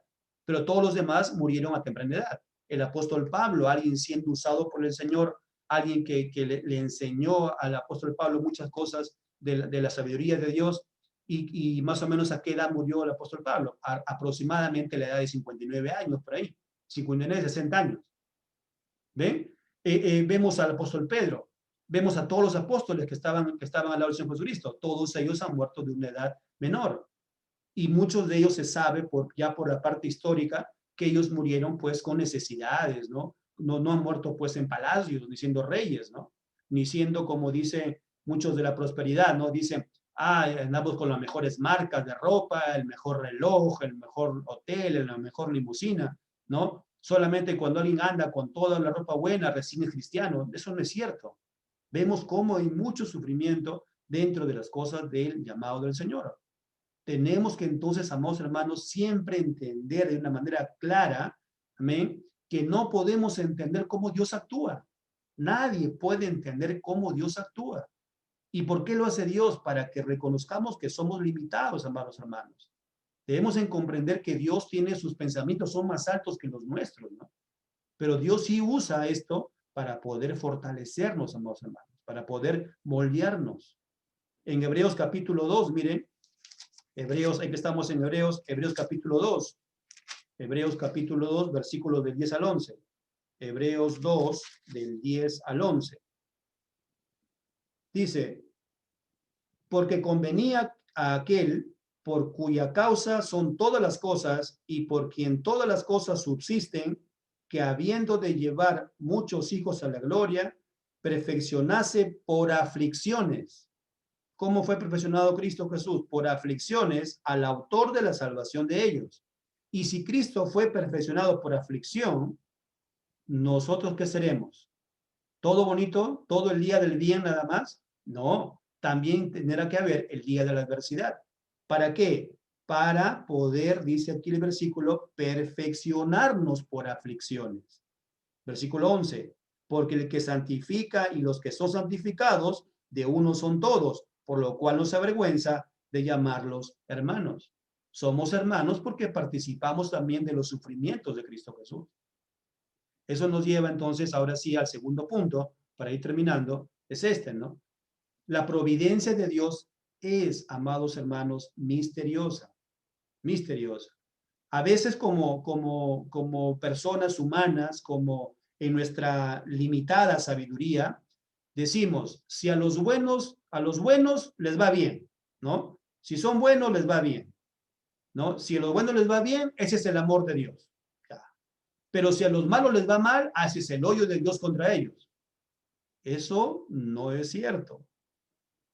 Pero todos los demás murieron a temprana edad. El apóstol Pablo, alguien siendo usado por el Señor, alguien que le enseñó al apóstol Pablo muchas cosas de la sabiduría de Dios, y más o menos a qué edad murió el apóstol Pablo, aproximadamente la edad de 59 años, por ahí, 59, 60 años. ¿Ven? Vemos al apóstol Pedro, vemos a todos los apóstoles que estaban al lado del Señor Jesucristo, todos ellos han muerto de una edad menor, y muchos de ellos se sabe ya por la parte histórica que ellos murieron pues con necesidades, ¿no? No han muerto pues en palacios, ni siendo reyes, ¿no? Ni siendo, como dicen muchos de la prosperidad, ¿no? Dicen, andamos con las mejores marcas de ropa, el mejor reloj, el mejor hotel, la mejor limusina, ¿no? Solamente cuando alguien anda con toda la ropa buena, recién es cristiano. Eso no es cierto. Vemos cómo hay mucho sufrimiento dentro de las cosas del llamado del Señor. Tenemos que entonces, amados hermanos, siempre entender de una manera clara, amén, que no podemos entender cómo Dios actúa. Nadie puede entender cómo Dios actúa. ¿Y por qué lo hace Dios? Para que reconozcamos que somos limitados, amados hermanos. Debemos comprender que Dios tiene sus pensamientos, son más altos que los nuestros, ¿no? Pero Dios sí usa esto para poder fortalecernos, amados hermanos, para poder moldearnos. En Hebreos capítulo 2, miren, Hebreos, ahí que estamos en Hebreos capítulo 2, Hebreos capítulo 2, versículos del 10 al 11. Hebreos 2, del 10 al 11. Dice, porque convenía a aquel por cuya causa son todas las cosas y por quien todas las cosas subsisten, que habiendo de llevar muchos hijos a la gloria, perfeccionase por aflicciones. ¿Cómo fue perfeccionado Cristo Jesús? Por aflicciones al autor de la salvación de ellos. Y si Cristo fue perfeccionado por aflicción, ¿nosotros qué seremos? ¿Todo bonito? ¿Todo el día del bien nada más? No, también tendrá que haber el día de la adversidad. ¿Para qué? Para poder, dice aquí el versículo, perfeccionarnos por aflicciones. Versículo 11, porque el que santifica y los que son santificados, de uno son todos, por lo cual no se avergüenza de llamarlos hermanos. Somos hermanos porque participamos también de los sufrimientos de Cristo Jesús. Eso nos lleva entonces ahora sí al segundo punto, para ir terminando, es este, ¿no? La providencia de Dios es, amados hermanos, misteriosa, misteriosa. A veces como personas humanas, como en nuestra limitada sabiduría, decimos, si a los buenos les va bien, ¿no? Si son buenos, les va bien, ¿no? Si a los buenos les va bien, ese es el amor de Dios. Pero si a los malos les va mal, ese es el odio de Dios contra ellos. Eso no es cierto.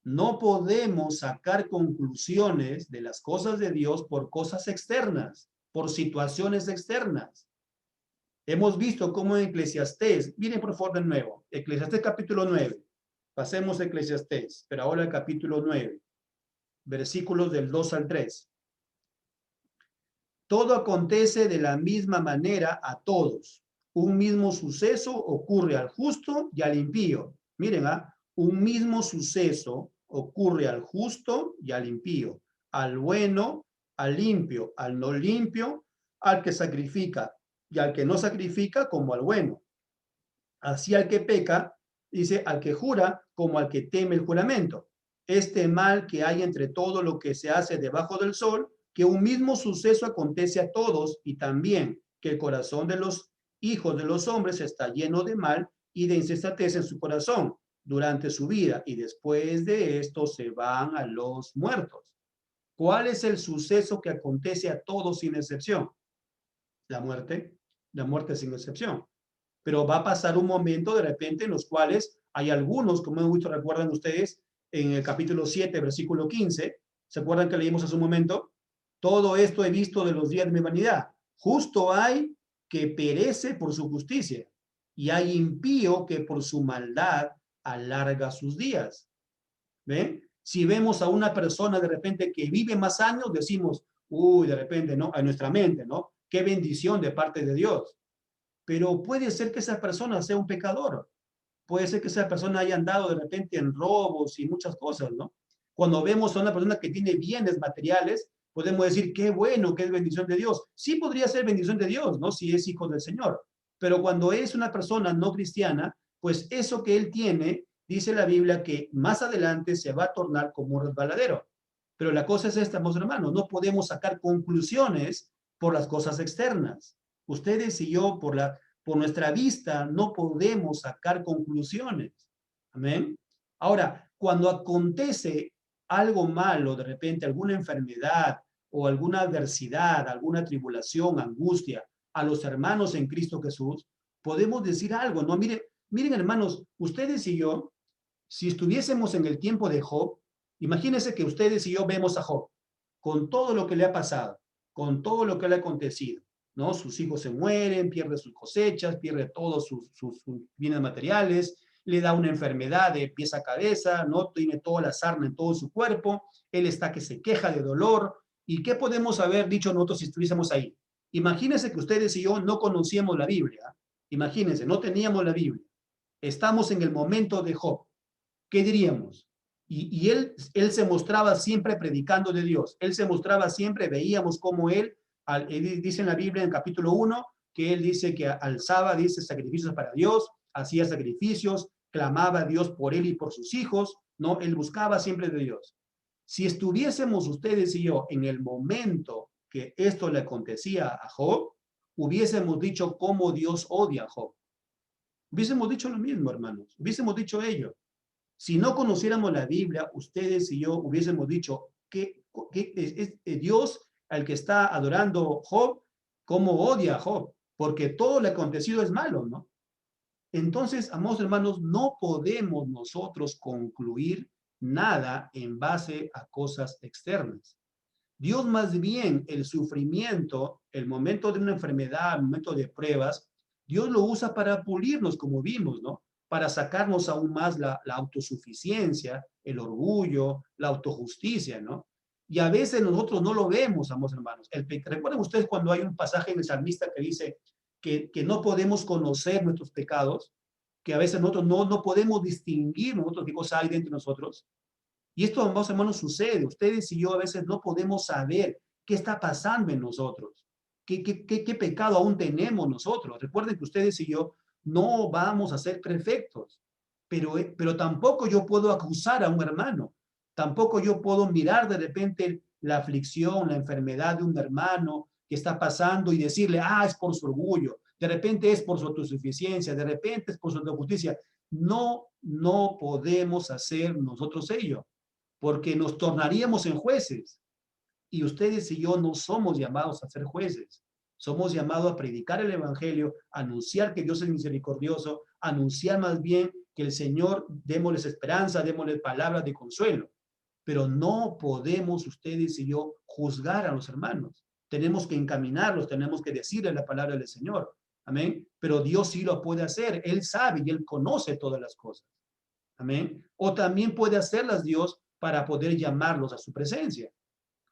No podemos sacar conclusiones de las cosas de Dios por cosas externas, por situaciones externas. Hemos visto cómo en Eclesiastés, miren por favor de nuevo, Eclesiastés capítulo 9, pasemos a Eclesiastés, pero ahora el capítulo 9, versículos del 2 al 3. Todo acontece de la misma manera a todos. Un mismo suceso ocurre al justo y al impío. Miren, un mismo suceso ocurre al justo y al impío, al bueno, al limpio, al no limpio, al que sacrifica y al que no sacrifica como al bueno. Así al que peca, dice, al que jura como al que teme el juramento. Este mal que hay entre todo lo que se hace debajo del sol, que un mismo suceso acontece a todos, y también que el corazón de los hijos de los hombres está lleno de mal y de insensatez en su corazón durante su vida, y después de esto se van a los muertos. ¿Cuál es el suceso que acontece a todos sin excepción? La muerte sin excepción. Pero va a pasar un momento de repente en los cuales hay algunos, como hemos visto, recuerdan ustedes, en el capítulo 7, versículo 15, ¿se acuerdan que leímos hace un momento? Todo esto he visto de los días de mi vanidad. Justo hay que perece por su justicia, y hay impío que por su maldad alarga sus días. ¿Ven? Si vemos a una persona de repente que vive más años, decimos, uy, de repente, ¿no? A nuestra mente, ¿no? Qué bendición de parte de Dios. Pero puede ser que esa persona sea un pecador. puede ser que esa persona haya andado de repente en robos y muchas cosas, ¿no? Cuando vemos a una persona que tiene bienes materiales, podemos decir, qué bueno, que es bendición de Dios. Sí podría ser bendición de Dios, ¿no? Si es hijo del Señor. Pero cuando es una persona no cristiana, pues eso que él tiene, dice la Biblia que más adelante se va a tornar como un resbaladero. Pero la cosa es esta, hermanos, no podemos sacar conclusiones por las cosas externas. Ustedes y yo, por nuestra vista, no podemos sacar conclusiones. Amén. Ahora, cuando acontece algo malo, de repente alguna enfermedad o alguna adversidad, alguna tribulación, angustia a los hermanos en Cristo Jesús, podemos decir algo, ¿no? Miren, hermanos, ustedes y yo, si estuviésemos en el tiempo de Job, imagínense que ustedes y yo vemos a Job con todo lo que le ha pasado, con todo lo que le ha acontecido, ¿no? Sus hijos se mueren, pierde sus cosechas, pierde todos sus bienes materiales, le da una enfermedad de pies a cabeza, ¿no? Tiene toda la sarna en todo su cuerpo, él está que se queja de dolor. ¿Y qué podemos haber dicho nosotros si estuviésemos ahí? Imagínense que ustedes y yo no conocíamos la Biblia. Imagínense, no teníamos la Biblia. Estamos en el momento de Job. ¿Qué diríamos? Y él se mostraba siempre predicando de Dios. Él se mostraba siempre, veíamos cómo él dice en la Biblia en capítulo 1, que él dice que alzaba, dice, sacrificios para Dios, hacía sacrificios, clamaba a Dios por él y por sus hijos, ¿no? Él buscaba siempre de Dios. Si estuviésemos ustedes y yo en el momento que esto le acontecía a Job, hubiésemos dicho cómo Dios odia a Job. Hubiésemos dicho lo mismo, hermanos. Hubiésemos dicho ello. Si no conociéramos la Biblia, ustedes y yo hubiésemos dicho que es Dios al que está adorando Job, cómo odia a Job, porque todo lo acontecido es malo, ¿no? Entonces, amados hermanos, no podemos nosotros concluir nada en base a cosas externas. Dios más bien el sufrimiento, el momento de una enfermedad, el momento de pruebas, Dios lo usa para pulirnos, como vimos, ¿no? Para sacarnos aún más la autosuficiencia, el orgullo, la autojusticia, ¿no? Y a veces nosotros no lo vemos, amados hermanos. Recuerden ustedes cuando hay un pasaje en el salmista que dice que no podemos conocer nuestros pecados, que a veces nosotros no podemos distinguir nosotros qué cosa hay dentro de nosotros. Y esto, amados hermanos, sucede. Ustedes y yo a veces no podemos saber qué está pasando en nosotros, qué pecado aún tenemos nosotros. Recuerden que ustedes y yo no vamos a ser perfectos, pero tampoco yo puedo acusar a un hermano. Tampoco yo puedo mirar de repente la aflicción, la enfermedad de un hermano que está pasando y decirle, es por su orgullo, de repente es por su autosuficiencia, de repente es por su autojusticia. No podemos hacer nosotros ello, porque nos tornaríamos en jueces. Y ustedes y yo no somos llamados a ser jueces. Somos llamados a predicar el evangelio, a anunciar que Dios es misericordioso, a anunciar más bien que el Señor, démosles esperanza, démosles palabras de consuelo. Pero no podemos ustedes y yo juzgar a los hermanos. Tenemos que encaminarlos, tenemos que decirles la palabra del Señor. Amén. Pero Dios sí lo puede hacer. Él sabe y Él conoce todas las cosas. Amén. O también puede hacerlas Dios para poder llamarlos a su presencia.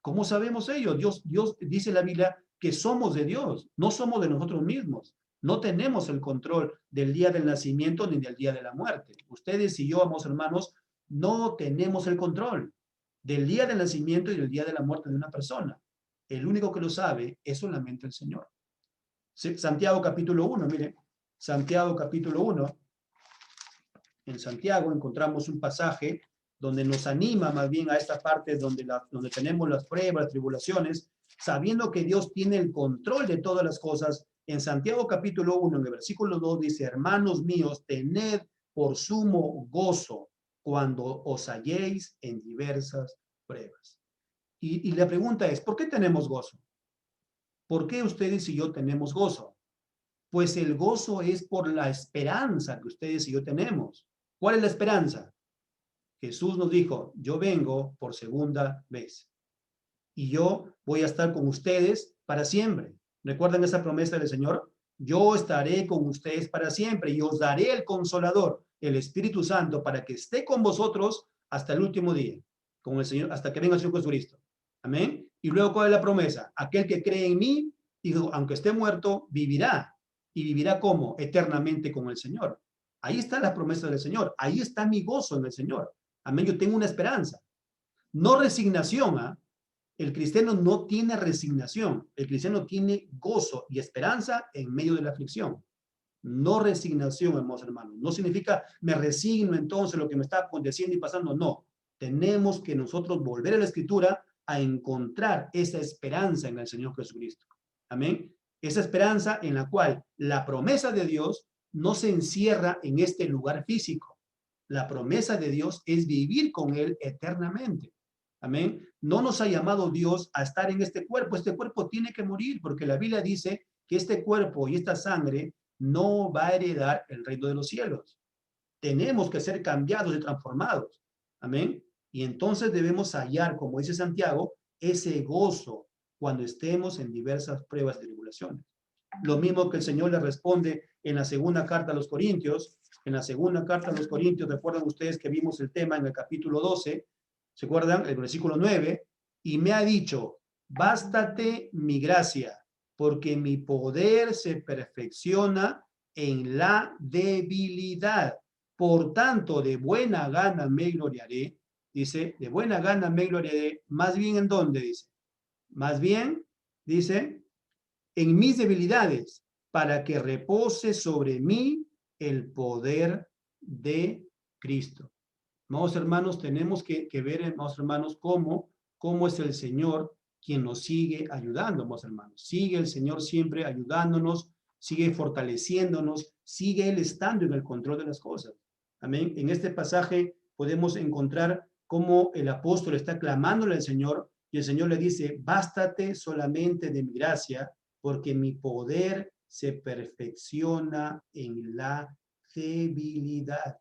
¿Cómo sabemos ello? Dios dice en la Biblia que somos de Dios, no somos de nosotros mismos. No tenemos el control del día del nacimiento ni del día de la muerte. Ustedes y yo, amados hermanos, no tenemos el control del día del nacimiento y del día de la muerte de una persona. El único que lo sabe es solamente el Señor. Santiago capítulo 1, miren, Santiago capítulo 1. En Santiago encontramos un pasaje donde nos anima más bien a esta parte donde tenemos las pruebas, las tribulaciones, sabiendo que Dios tiene el control de todas las cosas. En Santiago capítulo 1, en el versículo 2 dice, hermanos míos, tened por sumo gozo cuando os halléis en diversas pruebas. Y la pregunta es, ¿por qué tenemos gozo? ¿Por qué ustedes y yo tenemos gozo? Pues el gozo es por la esperanza que ustedes y yo tenemos. ¿Cuál es la esperanza? Jesús nos dijo, yo vengo por segunda vez y yo voy a estar con ustedes para siempre. ¿Recuerdan esa promesa del Señor? Yo estaré con ustedes para siempre y os daré el Consolador, el Espíritu Santo, para que esté con vosotros hasta el último día, con el Señor, hasta que venga el Señor Jesucristo. Amén. Y luego, ¿cuál es la promesa? Aquel que cree en mí, y aunque esté muerto, vivirá. ¿Y vivirá cómo? Eternamente con el Señor. Ahí está la promesa del Señor. Ahí está mi gozo en el Señor. Amén. Yo tengo una esperanza. No resignación. ¿Ah? El cristiano no tiene resignación. El cristiano tiene gozo y esperanza en medio de la aflicción. No resignación, hermanos. No significa me resigno entonces lo que me está aconteciendo y pasando. No. Tenemos que nosotros volver a la Escritura a encontrar esa esperanza en el Señor Jesucristo. Amén. Esa esperanza en la cual la promesa de Dios no se encierra en este lugar físico. La promesa de Dios es vivir con Él eternamente. Amén. No nos ha llamado Dios a estar en este cuerpo. Este cuerpo tiene que morir porque la Biblia dice que este cuerpo y esta sangre no va a heredar el reino de los cielos. Tenemos que ser cambiados y transformados. Amén. Y entonces debemos hallar, como dice Santiago, ese gozo cuando estemos en diversas pruebas y tribulaciones. Lo mismo que el Señor le responde en la segunda carta a los Corintios. En la segunda carta a los Corintios, recuerdan ustedes que vimos el tema en el capítulo 12, ¿se acuerdan? El versículo 9, y me ha dicho, bástate mi gracia, porque mi poder se perfecciona en la debilidad. Por tanto, de buena gana me gloriaré, dice, de buena gana me gloriaré, más bien ¿en dónde? Dice, más bien, dice, en mis debilidades, para que repose sobre mí el poder de Cristo. Amados hermanos, tenemos que ver, amados hermanos, cómo es el Señor quien nos sigue ayudando, amados hermanos. Sigue el Señor siempre ayudándonos, sigue fortaleciéndonos, sigue Él estando en el control de las cosas. Amén. En este pasaje podemos encontrar cómo el apóstol está clamándole al Señor y el Señor le dice, bástate solamente de mi gracia, porque mi poder se perfecciona en la debilidad.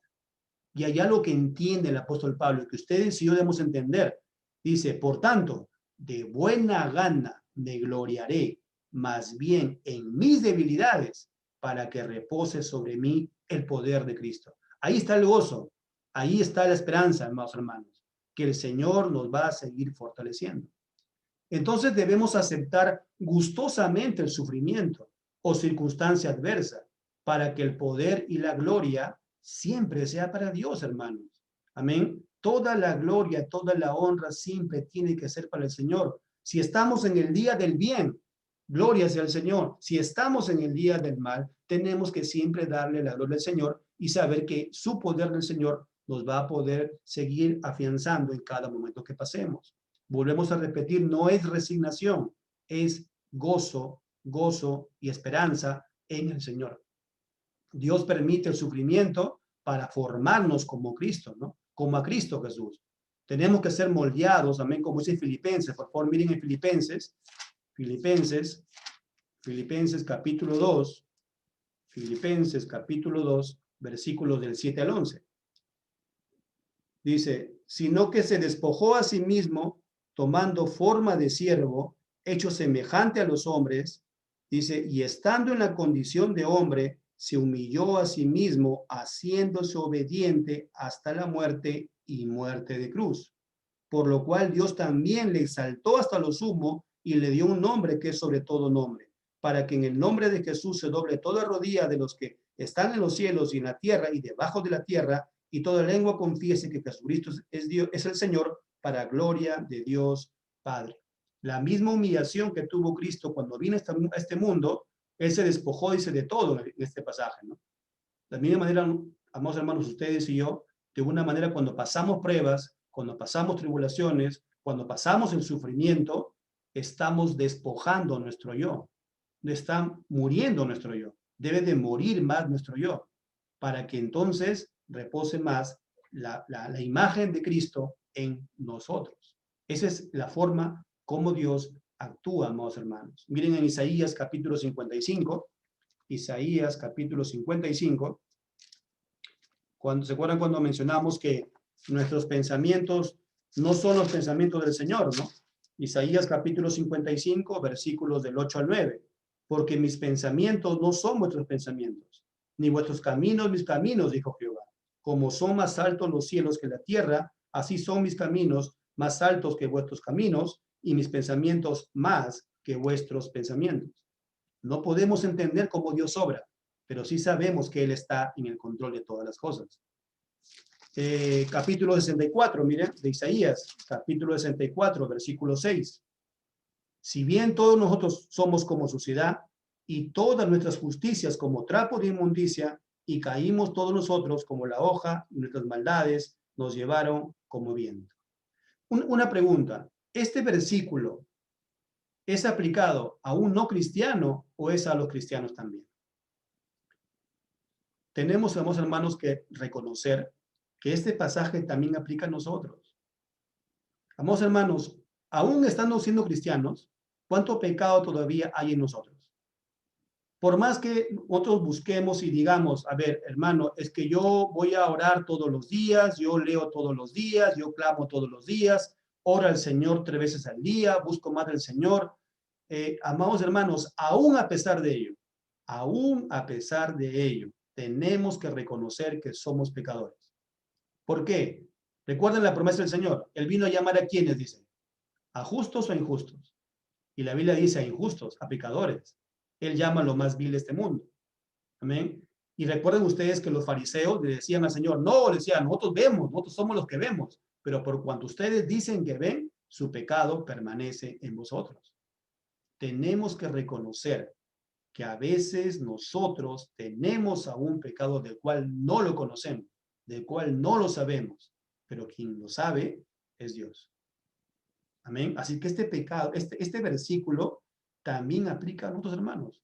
Y allá lo que entiende el apóstol Pablo, que ustedes y yo debemos entender, dice, por tanto, de buena gana me gloriaré, más bien en mis debilidades, para que repose sobre mí el poder de Cristo. Ahí está el gozo, ahí está la esperanza, hermanos hermanos, que el Señor nos va a seguir fortaleciendo. Entonces debemos aceptar gustosamente el sufrimiento o circunstancia adversa para que el poder y la gloria siempre sea para Dios, hermanos. Amén. Toda la gloria, toda la honra siempre tiene que ser para el Señor. Si estamos en el día del bien, gloria sea al Señor. Si estamos en el día del mal, tenemos que siempre darle la gloria al Señor y saber que su poder del Señor nos va a poder seguir afianzando en cada momento que pasemos. Volvemos a repetir, no es resignación, es gozo, gozo y esperanza en el Señor. Dios permite el sufrimiento para formarnos como Cristo, ¿no? Como a Cristo Jesús. Tenemos que ser moldeados, amén, como dice Filipenses. Por favor, miren en Filipenses capítulo 2, Filipenses capítulo 2, versículos del 7 al 11. Dice, sino que se despojó a sí mismo, tomando forma de siervo, hecho semejante a los hombres, dice, y estando en la condición de hombre, se humilló a sí mismo, haciéndose obediente hasta la muerte y muerte de cruz. Por lo cual Dios también le exaltó hasta lo sumo y le dio un nombre que es sobre todo nombre, para que en el nombre de Jesús se doble toda rodilla de los que están en los cielos y en la tierra y debajo de la tierra, y toda lengua confiese que Jesucristo es Dios, es el Señor, para gloria de Dios Padre. La misma humillación que tuvo Cristo cuando vino a este mundo, Él se despojó, dice, de todo en este pasaje, ¿no? De la misma manera, amados hermanos, ustedes y yo, de una manera cuando pasamos pruebas, cuando pasamos tribulaciones, cuando pasamos el sufrimiento, estamos despojando nuestro yo. Está muriendo nuestro yo. Debe de morir más nuestro yo, para que entonces repose más la imagen de Cristo en nosotros. Esa es la forma como Dios actúa, amados hermanos. Miren en Isaías capítulo 55, Isaías capítulo 55, cuando, ¿se acuerdan cuando mencionamos que nuestros pensamientos no son los pensamientos del Señor, ¿no? Isaías capítulo 55, versículos del 8 al 9. Porque mis pensamientos no son vuestros pensamientos, ni vuestros caminos mis caminos, dijo Jehová. Como son más altos los cielos que la tierra, así son mis caminos más altos que vuestros caminos, y mis pensamientos más que vuestros pensamientos. No podemos entender cómo Dios obra, pero sí sabemos que Él está en el control de todas las cosas. Capítulo 64, miren, de Isaías, capítulo 64, versículo 6. Si bien todos nosotros somos como suciedad, y todas nuestras justicias como trapo de inmundicia, y caímos todos nosotros como la hoja, y nuestras maldades nos llevaron como viento. Una pregunta, ¿este versículo es aplicado a un no cristiano o es a los cristianos también? Tenemos, hermanos, que reconocer que este pasaje también aplica a nosotros. Amados hermanos, aún estando siendo cristianos, ¿cuánto pecado todavía hay en nosotros? Por más que nosotros busquemos y digamos, a ver, hermano, es que yo voy a orar todos los días, yo leo todos los días, yo clamo todos los días, ora al Señor 3 veces al día, busco más del Señor. Amados hermanos, aún a pesar de ello, tenemos que reconocer que somos pecadores. ¿Por qué? Recuerden la promesa del Señor. Él vino a llamar a quienes, dice, a justos o injustos. Y la Biblia dice a injustos, a pecadores. Él llama a lo más vil de este mundo. Amén. Y recuerden ustedes que los fariseos le decían al Señor, no, decían, nosotros vemos, nosotros somos los que vemos, pero por cuanto ustedes dicen que ven, su pecado permanece en vosotros. Tenemos que reconocer que a veces nosotros tenemos aún pecado del cual no lo conocemos, del cual no lo sabemos, pero quien lo sabe es Dios. Amén. Así que este pecado, este versículo también aplica a nuestros hermanos.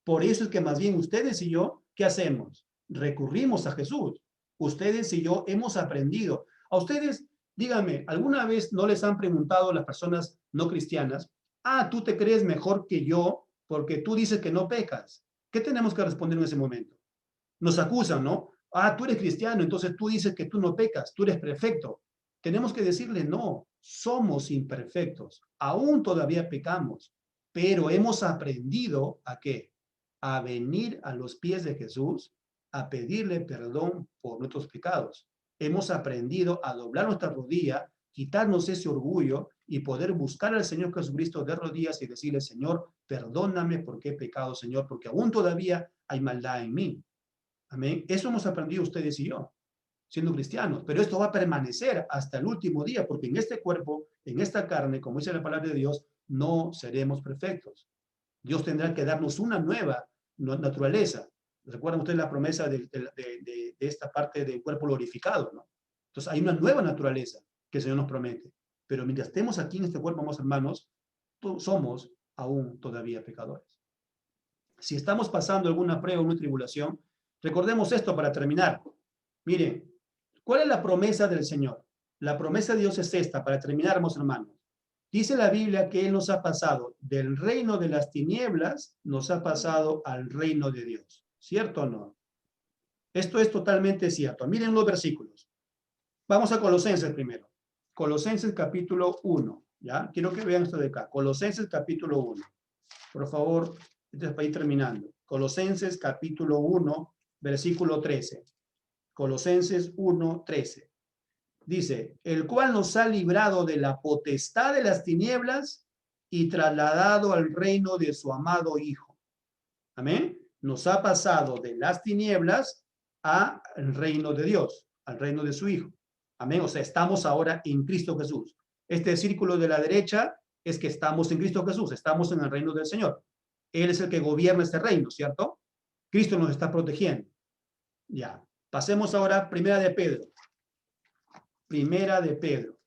Por eso es que más bien ustedes y yo, ¿qué hacemos? Recurrimos a Jesús. Ustedes y yo hemos aprendido. A ustedes, díganme, ¿alguna vez no les han preguntado las personas no cristianas, tú te crees mejor que yo porque tú dices que no pecas? ¿Qué tenemos que responder en ese momento? Nos acusan, ¿no? Tú eres cristiano, entonces tú dices que tú no pecas, tú eres perfecto. Tenemos que decirle, no, somos imperfectos, aún todavía pecamos, pero hemos aprendido ¿a qué? A venir a los pies de Jesús, a pedirle perdón por nuestros pecados. Hemos aprendido a doblar nuestra rodilla, quitarnos ese orgullo y poder buscar al Señor Jesucristo de rodillas y decirle, Señor, perdóname porque he pecado, Señor, porque aún todavía hay maldad en mí. Amén. Eso hemos aprendido ustedes y yo, siendo cristianos. Pero esto va a permanecer hasta el último día, porque en este cuerpo, en esta carne, como dice la palabra de Dios, no seremos perfectos. Dios tendrá que darnos una nueva naturaleza. ¿Recuerdan ustedes la promesa de esta parte del cuerpo glorificado, ¿no? Entonces hay una nueva naturaleza que el Señor nos promete. Pero mientras estemos aquí en este cuerpo, amados hermanos, somos aún todavía pecadores. Si estamos pasando alguna prueba o una tribulación, recordemos esto para terminar. Miren, ¿cuál es la promesa del Señor? La promesa de Dios es esta, para terminar, hermanos. Dice la Biblia que Él nos ha pasado del reino de las tinieblas, nos ha pasado al reino de Dios. ¿Cierto o no? Esto es totalmente cierto. Miren los versículos. Vamos a Colosenses primero. Colosenses capítulo 1. ¿Ya? Quiero que vean esto de acá. Colosenses capítulo 1. Por favor, para ir terminando. Colosenses capítulo 1, versículo 13. Colosenses 1, 13. Dice, el cual nos ha librado de la potestad de las tinieblas y trasladado al reino de su amado Hijo. Amén. Nos ha pasado de las tinieblas al reino de Dios, al reino de su Hijo. Amén. O sea, estamos ahora en Cristo Jesús. Este círculo de la derecha es que estamos en Cristo Jesús, estamos en el reino del Señor. Él es el que gobierna este reino, ¿cierto? Cristo nos está protegiendo. Ya. Pasemos ahora a Primera de Pedro. Primera de Pedro.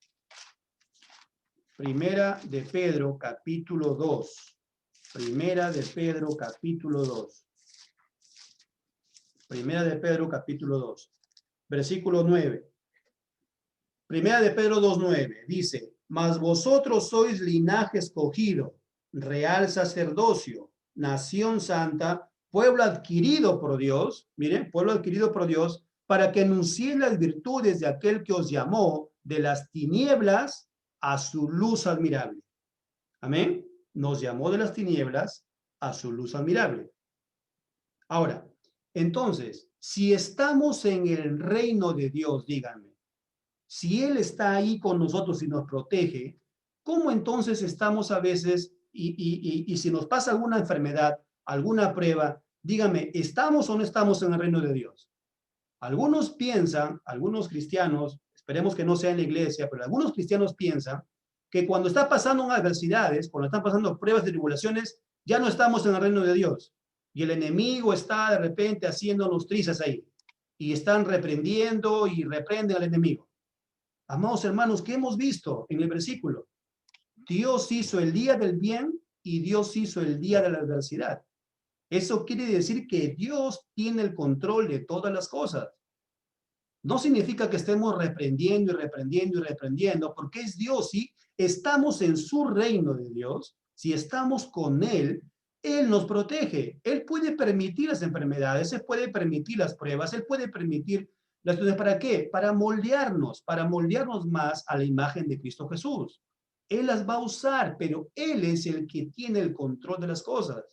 Primera de Pedro, capítulo 2. Primera de Pedro, capítulo 2. Primera de Pedro, capítulo 2. Versículo 9. Primera de Pedro 2:9. Dice, mas vosotros sois linaje escogido, real sacerdocio, nación santa, pueblo adquirido por Dios, miren, pueblo adquirido por Dios, para que anunciéis las virtudes de aquel que os llamó de las tinieblas a su luz admirable. Amén. Nos llamó de las tinieblas a su luz admirable. Ahora, entonces, si estamos en el reino de Dios, díganme, si Él está ahí con nosotros y nos protege, ¿cómo entonces estamos a veces, y si nos pasa alguna enfermedad, alguna prueba, Dígame, ¿estamos o no estamos en el reino de Dios? Algunos piensan, algunos cristianos, esperemos que no sea en la iglesia, pero algunos cristianos piensan que cuando está pasando adversidades, cuando están pasando pruebas de tribulaciones, ya no estamos en el reino de Dios. Y el enemigo está de repente haciéndonos trizas ahí. Y están reprendiendo y reprenden al enemigo. Amados hermanos, ¿qué hemos visto en el versículo? Dios hizo el día del bien y Dios hizo el día de la adversidad. Eso quiere decir que Dios tiene el control de todas las cosas. No significa que estemos reprendiendo y reprendiendo y reprendiendo, porque es Dios, ¿sí? Estamos en su reino de Dios, si estamos con Él, Él nos protege. Él puede permitir las enfermedades, Él puede permitir las pruebas, Él puede permitir las cosas. ¿Para qué? Para moldearnos más a la imagen de Cristo Jesús. Él las va a usar, pero Él es el que tiene el control de las cosas.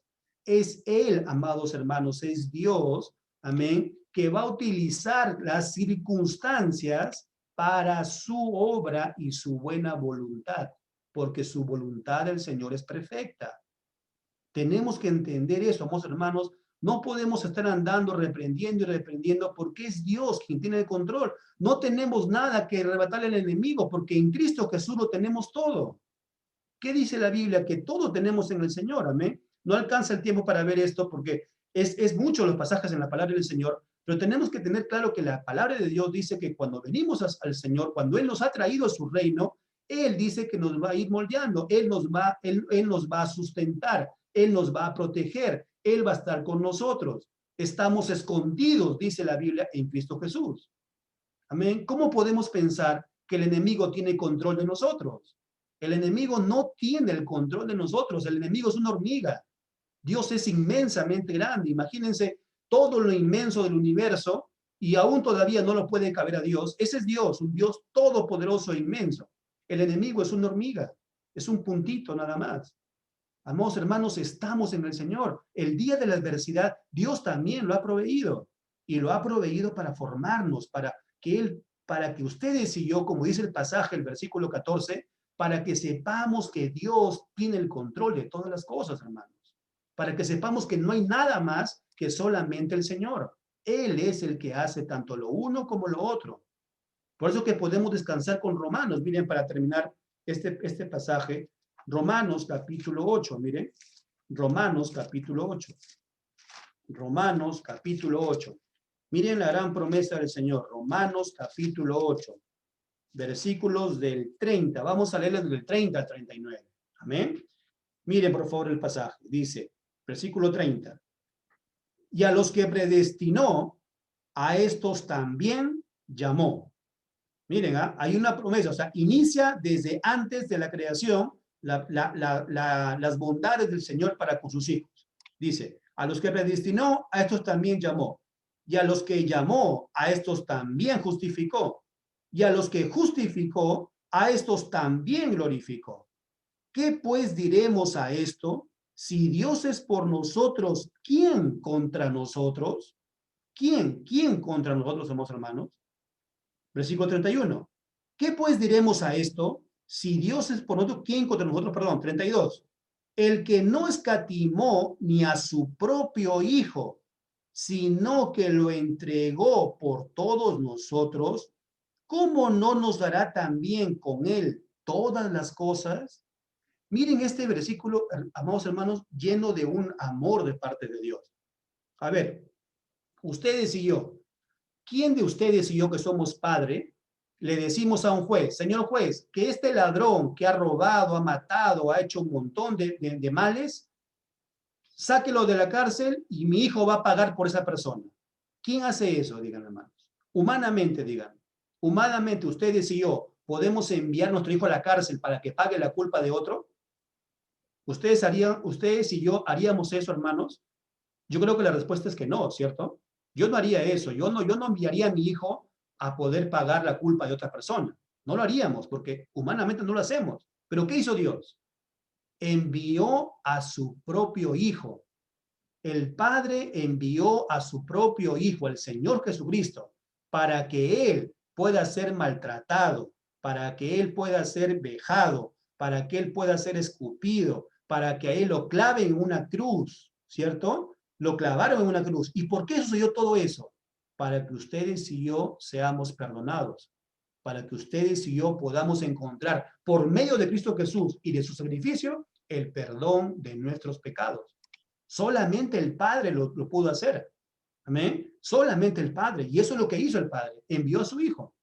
Es Él, amados hermanos, es Dios, amén, que va a utilizar las circunstancias para su obra y su buena voluntad, porque su voluntad del Señor es perfecta. Tenemos que entender eso, amados hermanos. No podemos estar andando reprendiendo y reprendiendo porque es Dios quien tiene el control. No tenemos nada que arrebatarle al enemigo porque en Cristo Jesús lo tenemos todo. ¿Qué dice la Biblia? Que todo tenemos en el Señor, amén. No alcanza el tiempo para ver esto porque es mucho los pasajes en la palabra del Señor, pero tenemos que tener claro que la palabra de Dios dice que cuando venimos al Señor, cuando Él nos ha traído a su reino, Él dice que nos va a ir moldeando, Él nos va a sustentar, Él nos va a proteger, Él va a estar con nosotros. Estamos escondidos, dice la Biblia, en Cristo Jesús. Amén. ¿Cómo podemos pensar que el enemigo tiene control de nosotros? El enemigo no tiene el control de nosotros. El enemigo es una hormiga. Dios es inmensamente grande. Imagínense todo lo inmenso del universo y aún todavía no lo puede caber a Dios. Ese es Dios, un Dios todopoderoso e inmenso. El enemigo es una hormiga. Es un puntito nada más. Amados hermanos, estamos en el Señor. El día de la adversidad, Dios también lo ha proveído. Y lo ha proveído para formarnos, para que ustedes y yo, como dice el pasaje, el versículo 14, para que sepamos que Dios tiene el control de todas las cosas, hermanos. Para que sepamos que no hay nada más que solamente el Señor. Él es el que hace tanto lo uno como lo otro. Por eso que podemos descansar con Romanos. Miren, para terminar este pasaje, Romanos capítulo 8, miren. Romanos capítulo 8. Romanos capítulo 8. Miren la gran promesa del Señor. Romanos capítulo 8. Versículos del 30. Vamos a leerlos del 30 al 39. Amén. Miren por favor el pasaje. Dice, versículo 30. Y a los que predestinó, a estos también llamó. Miren, hay una promesa, o sea, inicia desde antes de la creación las bondades del Señor para con sus hijos. Dice, a los que predestinó, a estos también llamó. Y a los que llamó, a estos también justificó. Y a los que justificó, a estos también glorificó. ¿Qué pues diremos a esto? Si Dios es por nosotros, ¿quién contra nosotros? ¿Quién contra nosotros, somos hermanos? Versículo 31. ¿Qué pues diremos a esto? Si Dios es por nosotros, ¿quién contra nosotros? Perdón, 32. El que no escatimó ni a su propio Hijo, sino que lo entregó por todos nosotros, ¿cómo no nos dará también con él todas las cosas? Miren este versículo, amados hermanos, lleno de un amor de parte de Dios. A ver, ustedes y yo, ¿quién de ustedes y yo que somos padre, le decimos a un juez, señor juez, que este ladrón que ha robado, ha matado, ha hecho un montón de males, sáquelo de la cárcel y mi hijo va a pagar por esa persona? ¿Quién hace eso? Digan, hermanos. Humanamente, digan. Humanamente, ustedes y yo, ¿podemos enviar a nuestro hijo a la cárcel para que pague la culpa de otro? ¿Ustedes y yo haríamos eso, hermanos? Yo creo que la respuesta es que no, ¿cierto? Yo no haría eso. Yo no enviaría a mi hijo a poder pagar la culpa de otra persona. No lo haríamos porque humanamente no lo hacemos. Pero ¿qué hizo Dios? Envió a su propio hijo. El Padre envió a su propio hijo, el Señor Jesucristo, para que él pueda ser maltratado, para que él pueda ser vejado, para que él pueda ser escupido, para que a él lo claven en una cruz, ¿cierto? Lo clavaron en una cruz. ¿Y por qué sucedió todo eso? Para que ustedes y yo seamos perdonados. Para que ustedes y yo podamos encontrar, por medio de Cristo Jesús y de su sacrificio, el perdón de nuestros pecados. Solamente el Padre lo pudo hacer. Amén. Solamente el Padre. Y eso es lo que hizo el Padre. Envió a su Hijo.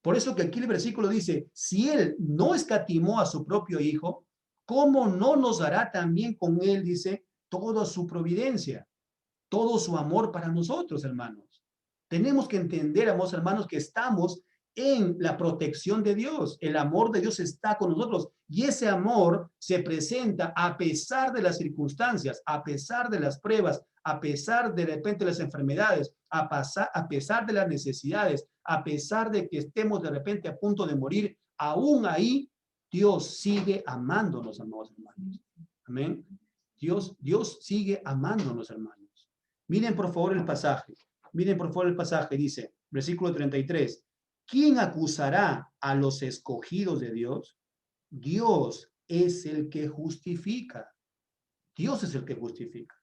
Por eso que aquí el versículo dice, si Él no escatimó a su propio Hijo, ¿cómo no nos dará también con Él, dice, toda su providencia, todo su amor para nosotros, hermanos? Tenemos que entender, amados hermanos, que estamos en la protección de Dios. El amor de Dios está con nosotros y ese amor se presenta a pesar de las circunstancias, a pesar de las pruebas, a pesar de repente las enfermedades, a pesar de las necesidades, a pesar de que estemos de repente a punto de morir, aún ahí Dios sigue amándonos, amados hermanos. Amén. Dios sigue amándonos, hermanos. Miren por favor el pasaje. Miren por favor el pasaje, dice, versículo 33. ¿Quién acusará a los escogidos de Dios? Dios es el que justifica. Dios es el que justifica.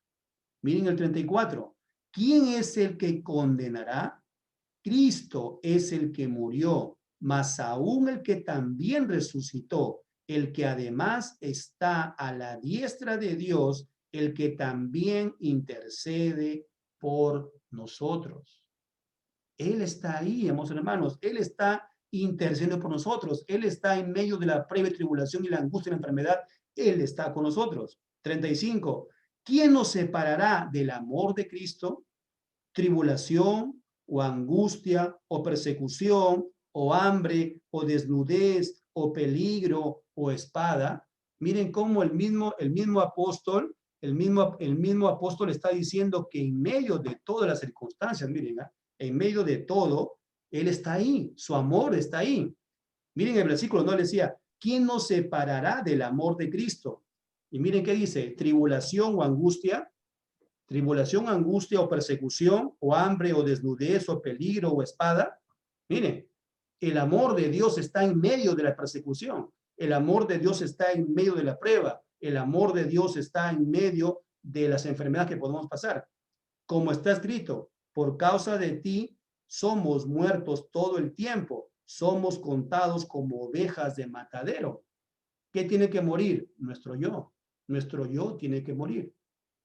Miren el 34. ¿Quién es el que condenará? Cristo es el que murió, mas aún el que también resucitó, el que además está a la diestra de Dios, el que también intercede por nosotros. Él está ahí, hermanos, Él está intercediendo por nosotros, Él está en medio de la prueba y tribulación y la angustia y la enfermedad, Él está con nosotros. 35. ¿Quién nos separará del amor de Cristo? Tribulación o angustia o persecución o hambre o desnudez o peligro o espada. Miren cómo el mismo apóstol, el mismo apóstol está diciendo que en medio de todas las circunstancias, miren, en medio de todo, Él está ahí, su amor está ahí. Miren el versículo, no le decía, ¿quién nos separará del amor de Cristo? Y miren qué dice, tribulación o angustia, o persecución, o hambre, o desnudez, o peligro, o espada. Miren, el amor de Dios está en medio de la persecución. El amor de Dios está en medio de la prueba. El amor de Dios está en medio de las enfermedades que podemos pasar. Como está escrito, por causa de ti somos muertos todo el tiempo. Somos contados como ovejas de matadero. ¿Qué tiene que morir? Nuestro yo. Nuestro yo tiene que morir.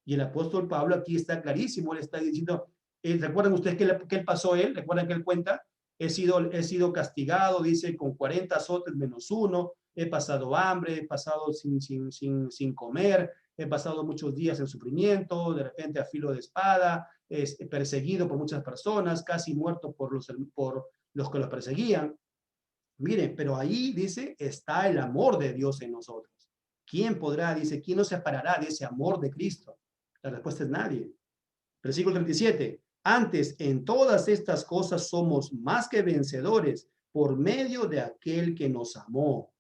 Y el apóstol Pablo aquí está clarísimo, él está diciendo, ¿recuerdan ustedes qué él pasó él? ¿Recuerdan que él cuenta? He sido castigado, dice, con 40 azotes menos uno, he pasado hambre, he pasado sin comer, he pasado muchos días en sufrimiento, de repente a filo de espada, perseguido por muchas personas, casi muerto por los que los perseguían. Miren, pero ahí dice, está el amor de Dios en nosotros. ¿Quién podrá, dice, quién nos separará de ese amor de Cristo? La respuesta es nadie. Versículo 37. Antes, en todas estas cosas somos más que vencedores por medio de aquel que nos amó.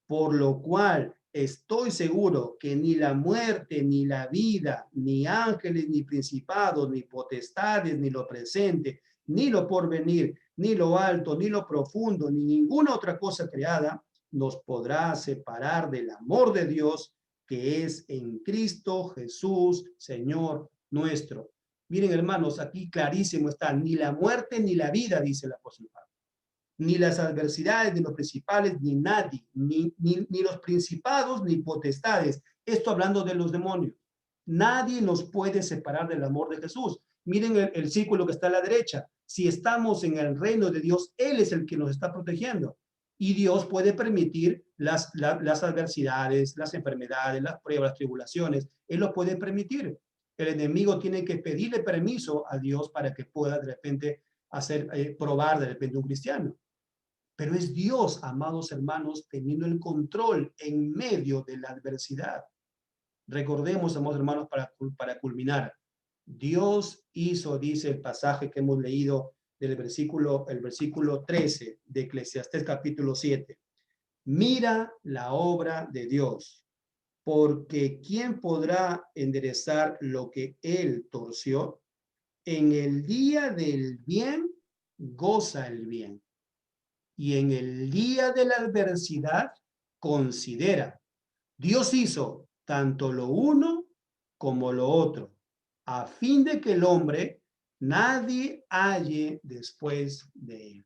Por lo cual estoy seguro que ni la muerte, ni la vida, ni ángeles, ni principados, ni potestades, ni lo presente, ni lo porvenir, ni lo alto, ni lo profundo, ni ninguna otra cosa creada nos podrá separar del amor de Dios que es en Cristo Jesús, Señor nuestro. Miren, hermanos, aquí clarísimo está, ni la muerte ni la vida, dice el apóstol Pablo, ni las adversidades, ni los principales, ni nadie, ni los principados, ni potestades. Esto hablando de los demonios. Nadie nos puede separar del amor de Jesús. Miren el círculo que está a la derecha. Si estamos en el reino de Dios, Él es el que nos está protegiendo. Y Dios puede permitir las adversidades, las enfermedades, las pruebas, las tribulaciones. Él lo puede permitir. El enemigo tiene que pedirle permiso a Dios para que pueda de repente probar de repente un cristiano. Pero es Dios, amados hermanos, teniendo el control en medio de la adversidad. Recordemos, amados hermanos, para culminar, Dios hizo, dice el pasaje que hemos leído del el versículo 13 de Eclesiastés capítulo 7. Mira la obra de Dios, porque ¿quién podrá enderezar lo que él torció? En el día del bien, goza el bien. Y en el día de la adversidad, considera. Dios hizo tanto lo uno como lo otro. a fin de que el hombre nadie halle después de él.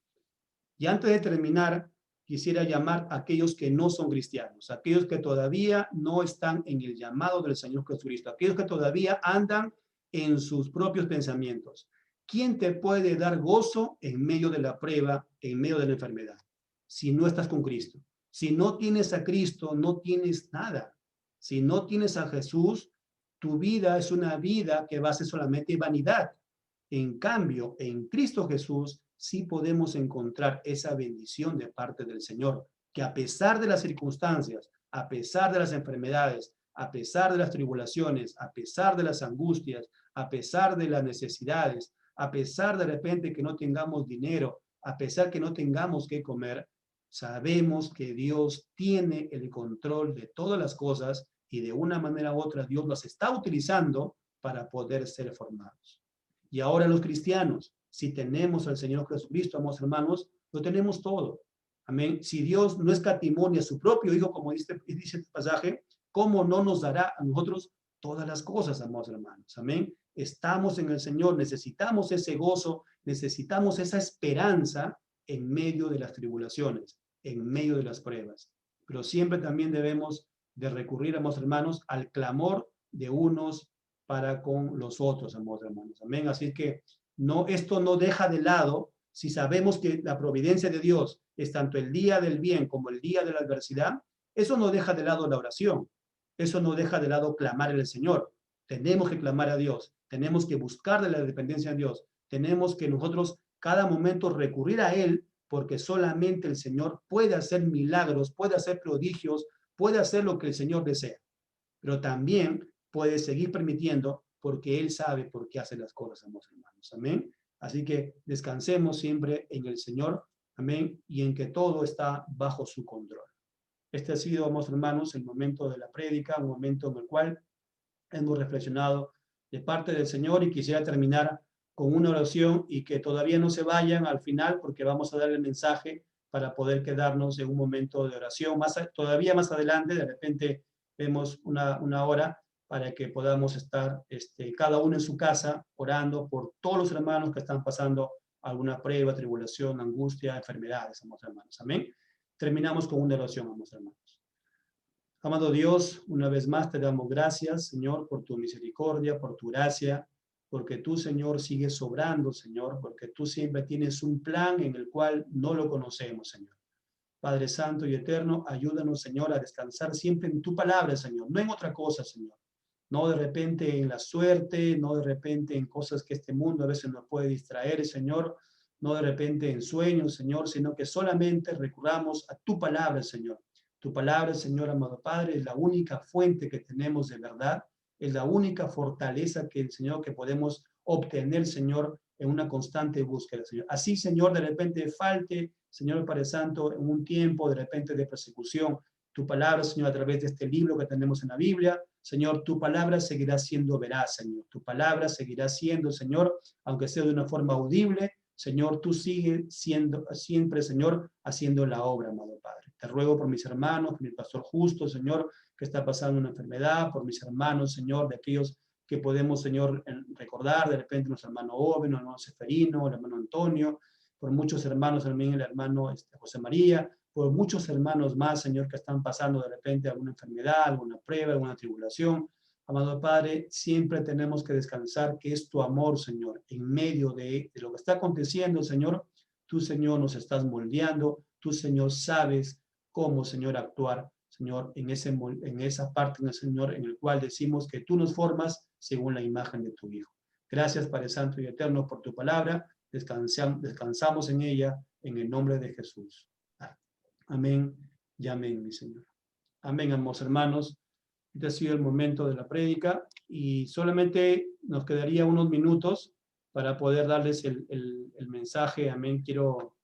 Y antes de terminar, quisiera llamar a aquellos que no son cristianos, aquellos que todavía no están en el llamado del Señor Jesucristo, aquellos que todavía andan en sus propios pensamientos. ¿Quién te puede dar gozo en medio de la prueba, en medio de la enfermedad? Si no estás con Cristo. Si no tienes a Cristo, no tienes nada. Si no tienes a Jesús, tu vida es una vida que va a ser solamente vanidad. En cambio, en Cristo Jesús sí podemos encontrar esa bendición de parte del Señor, que a pesar de las circunstancias, a pesar de las enfermedades, a pesar de las tribulaciones, a pesar de las angustias, a pesar de las necesidades, a pesar de repente que no tengamos dinero, a pesar que no tengamos que comer, sabemos que Dios tiene el control de todas las cosas y de una manera u otra Dios las está utilizando para poder ser formados. Y ahora los cristianos, si tenemos al Señor Jesucristo, amados hermanos, lo tenemos todo. Amén. Si Dios no escatimó ni a su propio Hijo, como dice este pasaje, ¿cómo no nos dará a nosotros todas las cosas, amados hermanos? Amén. Estamos en el Señor, necesitamos ese gozo, necesitamos esa esperanza en medio de las tribulaciones, en medio de las pruebas. Pero siempre también debemos de recurrir, amados hermanos, al clamor de unos para con los otros, amados hermanos. Amén. Así que no, esto no deja de lado, si sabemos que la providencia de Dios es tanto el día del bien como el día de la adversidad, eso no deja de lado la oración, eso no deja de lado clamar al Señor. Tenemos que clamar a Dios, tenemos que buscar de la dependencia de Dios, tenemos que nosotros cada momento recurrir a Él, porque solamente el Señor puede hacer milagros, puede hacer prodigios, puede hacer lo que el Señor desea. Pero también puede seguir permitiendo porque Él sabe por qué hace las cosas, amados hermanos. Amén. Así que descansemos siempre en el Señor. Amén. Y en que todo está bajo su control. Este ha sido, amados hermanos, el momento de la prédica, un momento en el cual hemos reflexionado de parte del Señor, y quisiera terminar con una oración y que todavía no se vayan al final porque vamos a dar el mensaje para poder quedarnos en un momento de oración. Todavía más adelante, de repente vemos una hora para que podamos estar cada uno en su casa orando por todos los hermanos que están pasando alguna prueba, tribulación, angustia, enfermedades, amados hermanos. Amén. Terminamos con una oración, amados hermanos. Amado Dios, una vez más te damos gracias, Señor, por tu misericordia, por tu gracia, porque tú, Señor, sigues sobrando, Señor, porque tú siempre tienes un plan en el cual no lo conocemos, Señor. Padre Santo y Eterno, ayúdanos, Señor, a descansar siempre en tu palabra, Señor, no en otra cosa, Señor. No de repente en la suerte, no de repente en cosas que este mundo a veces nos puede distraer, Señor, no de repente en sueños, Señor, sino que solamente recurramos a tu palabra, Señor. Tu palabra, Señor amado Padre, es la única fuente que tenemos de verdad, es la única fortaleza que, Señor, que podemos obtener, Señor, en una constante búsqueda, Señor. Así, Señor, de repente falte, Señor Padre Santo, en un tiempo de repente de persecución, tu palabra, Señor, a través de este libro que tenemos en la Biblia, Señor, tu palabra seguirá siendo veraz, Señor. Tu palabra seguirá siendo, Señor, aunque sea de una forma audible, Señor, tú sigues siendo siempre, Señor, haciendo la obra, amado Padre. Te ruego por mis hermanos, por mi pastor Justo, Señor, que está pasando una enfermedad, por mis hermanos, Señor, de aquellos que podemos, Señor, recordar, de repente nuestro hermano Oben, el hermano Seferino, el hermano Antonio, por muchos hermanos también, el hermano José María, por muchos hermanos más, Señor, que están pasando de repente alguna enfermedad, alguna prueba, alguna tribulación. Amado Padre, siempre tenemos que descansar, que es tu amor, Señor, en medio de lo que está aconteciendo, Señor. Tú, Señor, nos estás moldeando. Tú, Señor, sabes cómo, Señor, actuar, Señor, en esa parte, Señor, en el cual decimos que tú nos formas según la imagen de tu Hijo. Gracias, Padre Santo y Eterno, por tu palabra. Descansamos en ella, en el nombre de Jesús. Amén y amén, mi Señor. Amén, amados hermanos. Este ha sido el momento de la prédica y solamente nos quedaría unos minutos para poder darles el mensaje. Amén. Quiero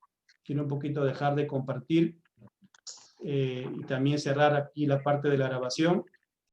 un poquito dejar de compartir y también cerrar aquí la parte de la grabación